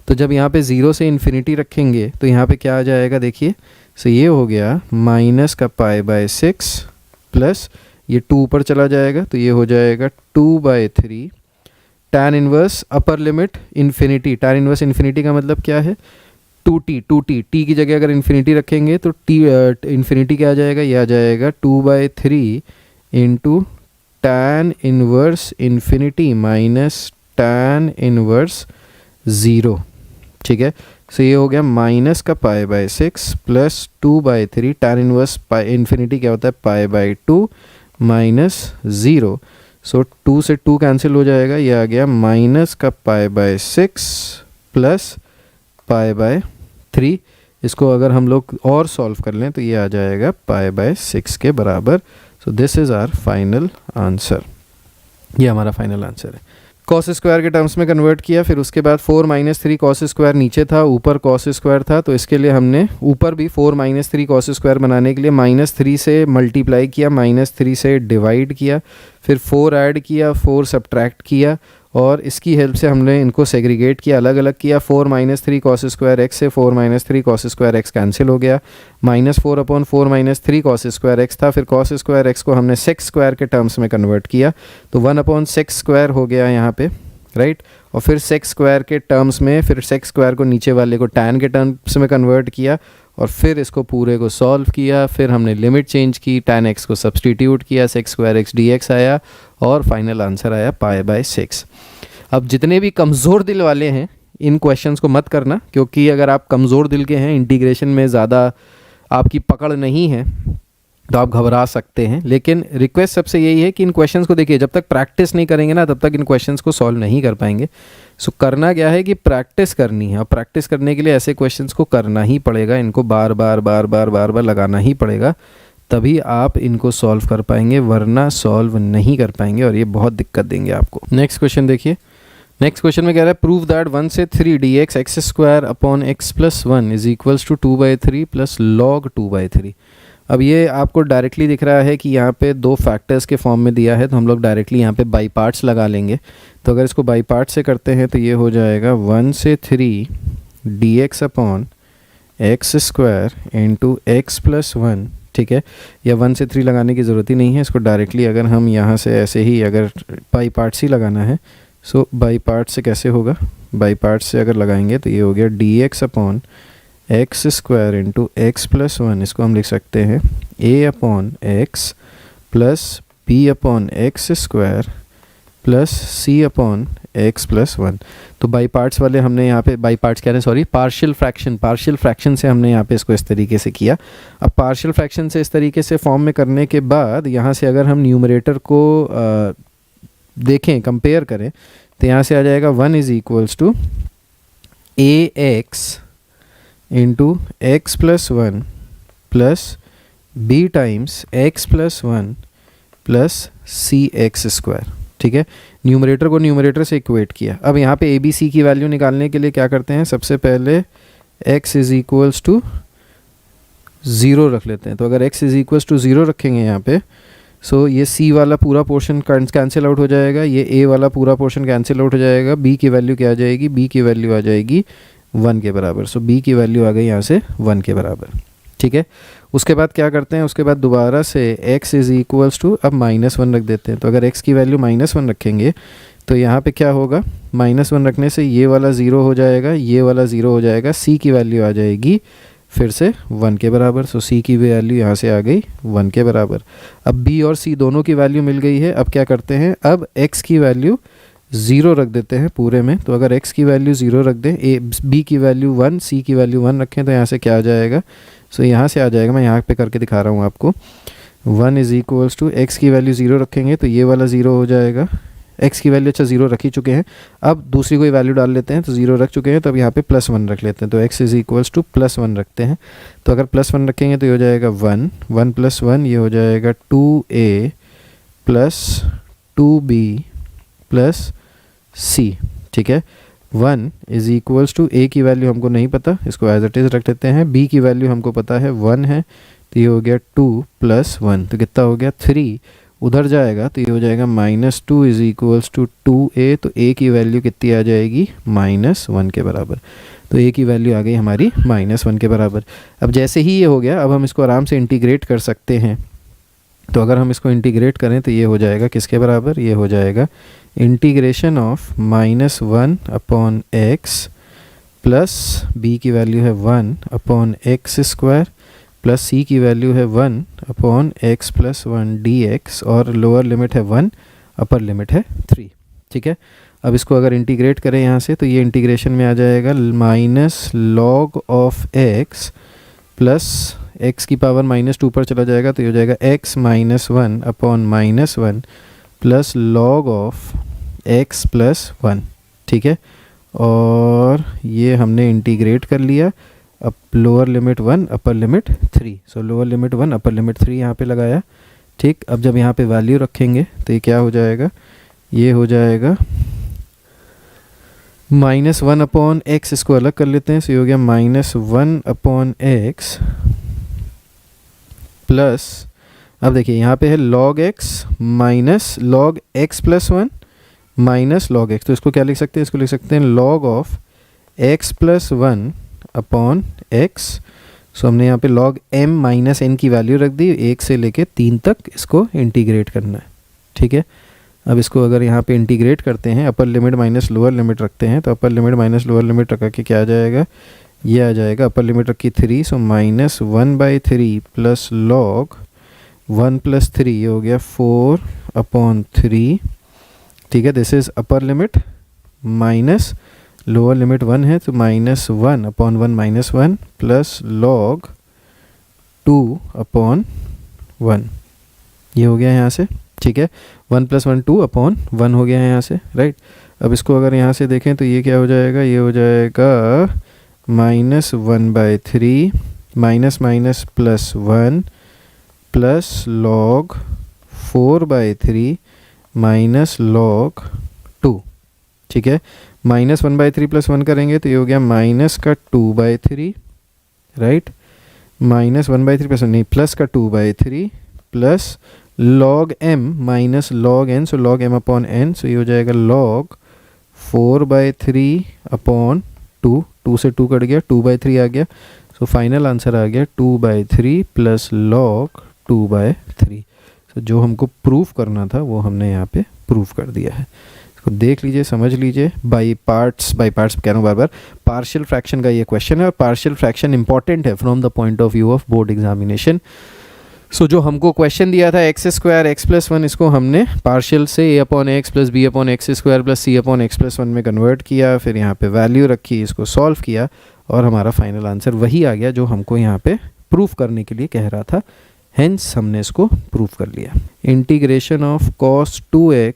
तो जब यहाँ पे 0 से इन्फिनिटी रखेंगे तो यहाँ पे क्या आ जाएगा, देखिए। सो ये हो गया माइनस का π/6 प्लस ये 2 ऊपर चला जाएगा तो ये हो जाएगा 2/3 tan inverse upper limit infinity. tan inverse infinity का मतलब क्या है, 2t की जगह अगर इन्फिनिटी रखेंगे तो t इन्फिनिटी क्या आ जाएगा, ये आ जाएगा 2/3 into tan inverse infinity minus tan inverse 0। ठीक है। सो ये हो गया माइनस का pi by 6 plus 2/3 tan inverse pi infinity क्या होता है पाई बाय 2 माइनस 0। सो 2 से 2 कैंसिल हो जाएगा, ये आ गया माइनस का pi by 6 plus pi by 3। इसको अगर हम लोग और सॉल्व कर लें तो ये आ जाएगा पाई बाय 6 के बराबर। So this is our final answer, ये हमारा फाइनल आंसर है। कॉस स्क्वायर के टर्म्स में कन्वर्ट किया, फिर उसके बाद 4 - 3 कॉस स्क्वायर नीचे था, ऊपर कॉस स्क्वायर था, तो इसके लिए हमने ऊपर भी 4 - 3 कॉस स्क्वायर बनाने के लिए -3 से मल्टीप्लाई किया, -3 से डिवाइड किया, फिर 4 ऐड किया, 4 सब्ट्रैक्ट किया, और इसकी हेल्प से हमने इनको सेग्रीगेट किया, अलग अलग किया। 4 - 3 कॉस स्क्वायर एक्स से 4 - 3 कॉस स्क्वायर एक्स कैंसिल हो गया, -4/4 - 3 कॉस स्क्वायर एक्स था, फिर कॉस स्क्वायर एक्स को हमने सेक स्क्वायर के टर्म्स में कन्वर्ट किया, तो 1/सेक स्क्वायर हो गया यहाँ पे, राइट। और फिर सेक स्क्वायर के टर्म्स में फिर सेक स्क्वायर को नीचे वाले को टैन के टर्म्स में कन्वर्ट किया, और फिर इसको पूरे को सॉल्व किया, फिर हमने लिमिट चेंज की, टैन एक्स को सब्सटीट्यूट किया, सेक स्क्वायर एक्स dx आया, और फाइनल आंसर आया पाई बाय 6। अब जितने भी कमज़ोर दिल वाले हैं इन क्वेश्चंस को मत करना, क्योंकि अगर आप कमज़ोर दिल के हैं, इंटीग्रेशन में ज़्यादा आपकी पकड़ नहीं है, तो आप घबरा सकते हैं। लेकिन रिक्वेस्ट सबसे यही है कि इन क्वेश्चंस को देखिए, जब तक प्रैक्टिस नहीं करेंगे ना तब तक इन क्वेश्चंस को सॉल्व नहीं कर पाएंगे। सो करना क्या है कि प्रैक्टिस करनी है, और प्रैक्टिस करने के लिए ऐसे क्वेश्चंस को करना ही पड़ेगा, इनको बार बार लगाना ही पड़ेगा, तभी आप इनको सॉल्व कर पाएंगे, वरना सॉल्व नहीं कर पाएंगे और ये बहुत दिक्कत देंगे आपको। नेक्स्ट क्वेश्चन देखिए। नेक्स्ट क्वेश्चन में कह रहा है प्रूव दैट 1 से 3 dx x² / x+1 is equals to 2/3 plus log 2/3। अब ये आपको डायरेक्टली दिख रहा है कि यहाँ पे दो फैक्टर्स के फॉर्म में दिया है, तो हम लोग डायरेक्टली यहाँ पे बाई पार्ट्स लगा लेंगे। तो अगर इसको बाई पार्ट से करते हैं तो ये हो जाएगा 1 से 3 dx / x² इंटू x+1, ठीक है। या 1 से 3 लगाने की ज़रूरत ही नहीं है, इसको डायरेक्टली अगर हम यहाँ से ऐसे ही अगर बाई पार्ट्स ही लगाना है, सो बाई पार्ट से कैसे होगा, बाई पार्ट से अगर लगाएंगे तो ये हो गया dx / x² इंटू x+1, इसको हम लिख सकते हैं a/x plus b/x² plus c/x+1। तो बाई पार्ट्स वाले हमने यहाँ पे बाई पार्ट्स कह रहे हैं, सॉरी, पार्शियल फ्रैक्शन से हमने यहाँ पे इसको इस तरीके से किया। अब पार्शियल फ्रैक्शन से इस तरीके से फॉर्म में करने के बाद यहाँ से अगर हम न्यूमरेटर को देखें, कंपेयर करें, तो यहाँ से आ जाएगा 1 is equals to ax into x+1 plus b times x+1 plus cx², ठीक है। न्यूमरेटर को न्यूमरेटर से इक्वेट किया। अब यहाँ पे a b c की वैल्यू निकालने के लिए क्या करते हैं, सबसे पहले x इज़ इक्वल्स टू 0 रख लेते हैं। तो अगर x इज़ इक्वल्स टू 0 रखेंगे यहाँ पे, सो ये c वाला पूरा पोर्शन कैंसिल आउट हो जाएगा, ये a वाला पूरा पोर्शन कैंसिल आउट हो जाएगा, b की वैल्यू क्या आ जाएगी, b की वैल्यू आ जाएगी 1 के बराबर। सो b की वैल्यू आ गई यहाँ से 1 के बराबर, ठीक है। उसके बाद क्या करते हैं, उसके बाद दोबारा से x इज़ इक्वल्स टू अब -1 रख देते हैं। तो अगर x की वैल्यू -1 रखेंगे तो यहाँ पे क्या होगा, -1 रखने से ये वाला 0 हो जाएगा, ये वाला 0 हो जाएगा, c की वैल्यू आ जाएगी फिर से 1 के बराबर। सो c की वैल्यू यहाँ से आ गई 1 के बराबर। अब b और c दोनों की वैल्यू मिल गई है। अब क्या करते हैं, अब x की वैल्यू 0 रख देते हैं पूरे में। तो अगर x की वैल्यू 0 रख दें, b की वैल्यू 1, c की वैल्यू 1 रखें, तो यहाँ से क्या आ जाएगा, सो यहाँ से आ जाएगा, मैं यहाँ पे करके दिखा रहा हूँ आपको, 1 इज़ इक्वल्स टू x की वैल्यू 0 रखेंगे तो ये वाला 0 हो जाएगा, x की वैल्यू अच्छा 0 रख ही चुके हैं, अब दूसरी कोई वैल्यू डाल लेते हैं, तो 0 रख चुके हैं, तो अब यहाँ पे +1 रख लेते हैं। तो x इज़ इक्वल्स टू +1 रखते हैं। तो अगर +1 रखेंगे तो ये हो जाएगा 1 + 1, ये हो जाएगा 2a plus 2b plus c, ठीक है। 1 इज़ इक्वल्स टू a की वैल्यू हमको नहीं पता, इसको एज इट इज़ रख लेते हैं। b की वैल्यू हमको पता है 1 है, तो ये हो गया 2 + 1, तो कितना हो गया 3, उधर जाएगा तो ये हो जाएगा -2 इज़ इक्वल्स टू 2a। तो a की वैल्यू कितनी आ जाएगी, -1 के बराबर। तो a की वैल्यू आ गई हमारी -1 के बराबर। अब जैसे ही ये हो गया, अब हम इसको आराम से इंटीग्रेट कर सकते हैं। तो अगर हम इसको इंटीग्रेट करें तो ये हो जाएगा किसके बराबर, ये हो जाएगा integration of -1/x plus b की वैल्यू है 1/x² प्लस c की वैल्यू है 1/x+1 dx, और लोअर लिमिट है 1, अपर लिमिट है 3, ठीक है। अब इसको अगर इंटीग्रेट करें यहाँ से तो ये इंटीग्रेशन में आ जाएगा minus log of x plus x की पावर -2 पर चला जाएगा तो ये हो जाएगा x -1 upon -1 plus log of x plus 1, ठीक है। और ये हमने इंटीग्रेट कर लिया। अब लोअर लिमिट 1 अपर लिमिट 3, सो लोअर लिमिट 1 अपर लिमिट 3 यहाँ पे लगाया, ठीक। अब जब यहाँ पे वैल्यू रखेंगे तो ये क्या हो जाएगा, ये हो जाएगा -1 अपॉन एक्स, इसको अलग कर लेते हैं, सो ये हो गया -1 अपॉन एक्स प्लस, अब देखिए यहाँ पे है log x minus log x plus 1 minus log x, तो इसको क्या लिख सकते हैं, इसको लिख सकते हैं log of x plus 1 upon x। सो हमने यहाँ पे log m माइनस n की वैल्यू रख दी, 1 से लेके 3 तक इसको इंटीग्रेट करना है, ठीक है। अब इसको अगर यहाँ पे इंटीग्रेट करते हैं, अपर लिमिट माइनस लोअर लिमिट रखते हैं, तो अपर लिमिट माइनस लोअर लिमिट रखा के क्या आ जाएगा, ये आ जाएगा अपर लिमिट रखी 3, सो -1/3 प्लस log 1 + 3, ये हो गया 4 अपॉन 3, ठीक है। This is upper limit minus lower limit 1 है तो -1 अपॉन 1 -1 प्लस log 2 अपॉन 1, ये हो गया यहाँ से, ठीक है। 1 + 1 2 अपॉन 1 हो गया है यहाँ से, राइट। अब इसको अगर यहाँ से देखें तो ये क्या हो जाएगा, ये हो जाएगा -1/3 minus minus plus 1 plus log 4/3 minus log 2, ठीक है। -1/3 प्लस 1 करेंगे तो ये हो गया माइनस का 2/3, राइट। -1/3 प्लस नहीं, प्लस का 2/3 plus log m minus log n, सो log m अपॉन n, सो ये हो जाएगा log 4/3 अपॉन 2, 2 से 2 कट गया, 2/3 आ गया, सो फाइनल आंसर आ गया 2/3 प्लस log 2/3। तो जो हमको प्रूफ करना था वो हमने यहाँ पे प्रूफ कर दिया है। इसको देख लीजिए, समझ लीजिए। बाई पार्ट्स कह रहा हूँ बार बार, पार्शियल फ्रैक्शन का ये क्वेश्चन है और पार्शियल फ्रैक्शन इंपॉर्टेंट है from the point of view of board examination. So जो हमको क्वेश्चन दिया था x² x + 1, इसको हमने पार्शियल से a/x + b/x² + c/x + 1 में कन्वर्ट किया, फिर यहाँ पे वैल्यू रखी, इसको सॉल्व किया और हमारा फाइनल आंसर वही आ गया जो हमको यहाँ पे प्रूफ करने के लिए कह रहा था। हेंस हमने इसको प्रूफ कर लिया। Integration of cos 2x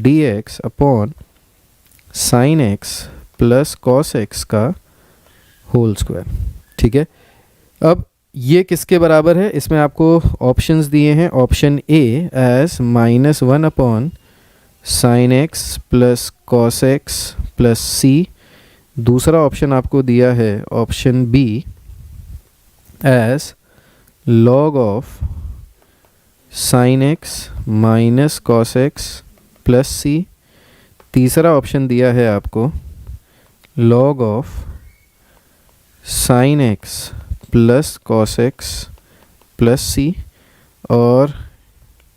dx upon sin x plus cos x का होल स्क्वायर, ठीक है। अब ये किसके बराबर है, इसमें आपको ऑप्शंस दिए हैं। Option A as -1 upon sin x plus cos x plus c। दूसरा ऑप्शन आपको दिया है option B as log of sin x minus cos x plus c। तीसरा ऑप्शन दिया है आपको log of sin x plus cos x plus c। और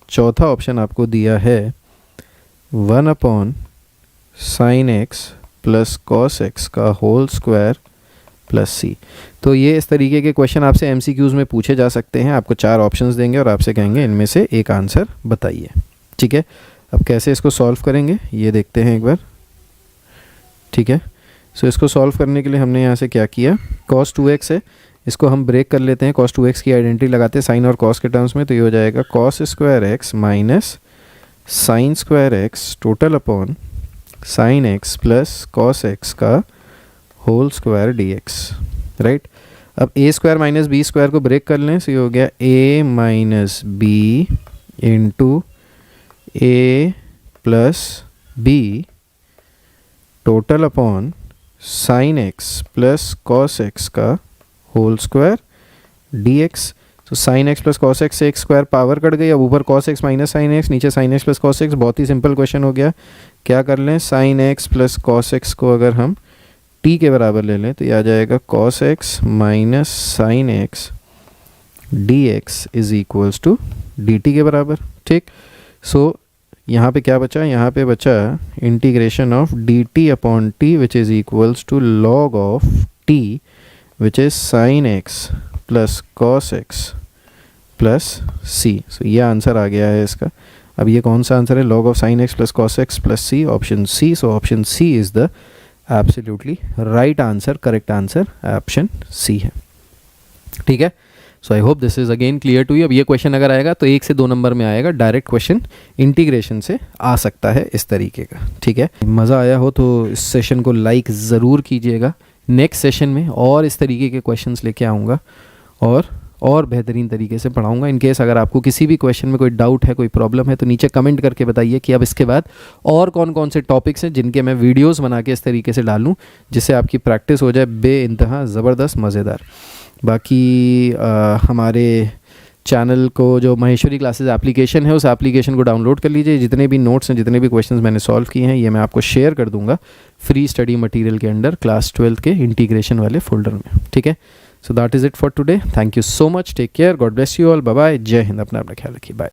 चौथा ऑप्शन आपको दिया है 1 upon sin x plus cos x का होल स्क्वायर प्लस c। तो ये इस तरीके के क्वेश्चन आपसे एमसीक्यूज़ में पूछे जा सकते हैं। आपको 4 ऑप्शंस देंगे और आपसे कहेंगे इनमें से एक आंसर बताइए, ठीक है। अब कैसे इसको सॉल्व करेंगे ये देखते हैं एक बार, ठीक है। सो इसको सॉल्व करने के लिए हमने यहाँ से क्या किया, cos 2x है, इसको हम ब्रेक कर लेते हैं। cos 2x की आइडेंटिटी लगाते हैं साइन और cos के टर्म्स में, तो ये हो जाएगा cos² x minus sin² x total upon sin x plus cos x का होल स्क्वायर dx, राइट। अब a² माइनस b² को ब्रेक कर लें, तो ये हो गया a minus b into a plus b total upon sin x plus cos x का होल स्क्वायर dx। तो sin x plus cos x से एक स्क्वायर पावर कट गई, अब ऊपर cos x minus sin x, नीचे sin x plus cos x। बहुत ही simple question हो गया। क्या कर लें, sin x plus cos x को अगर हम t के बराबर ले लें तो ये आ जाएगा cos x minus sin x dx is equals to dt के बराबर, ठीक। सो यहाँ पे क्या बचा, यहाँ पे बचा integration of dt upon t which is equals to log of t which is sin x plus cos x plus c। So ये आंसर आ गया है इसका। अब ये कौन सा आंसर है, log of sin x plus cos x plus c, option c. So option c is the absolutely right answer, correct answer option c है. ठीक है. So I hope this is again clear to you. अब ये question अगर आएगा तो 1 से 2 number में आएगा, डायरेक्ट क्वेश्चन इंटीग्रेशन से आ सकता है इस तरीके का. ठीक है. मज़ा आया हो तो इस सेशन को लाइक ज़रूर कीजिएगा. नेक्स्ट सेशन में और इस तरीके के क्वेश्चंस लेके आऊँगा और बेहतरीन तरीके से पढ़ाऊँगा. इन केस अगर आपको किसी भी क्वेश्चन में कोई डाउट है, कोई प्रॉब्लम है, तो नीचे कमेंट करके बताइए कि अब इसके बाद और कौन कौन से टॉपिक्स हैं जिनके मैं वीडियोस बना के इस तरीके से डालूँ जिससे आपकी प्रैक्टिस हो जाए बेइंतहा ज़बरदस्त मज़ेदार. बाकी हमारे चैनल को जो महेश्वरी क्लासेस एप्लीकेशन है, उस एप्लीकेशन को डाउनलोड कर लीजिए. जितने भी नोट्स हैं, जितने भी क्वेश्चंस मैंने सॉल्व किए हैं, ये मैं आपको शेयर कर दूंगा फ्री स्टडी मटेरियल के अंडर क्लास 12 के इंटीग्रेशन वाले फोल्डर में. ठीक है. So that is it for today. Thank you so much. Take care. God bless you all. Bye bye. जय हिंद. अपना ख्याल रखिए. बाय.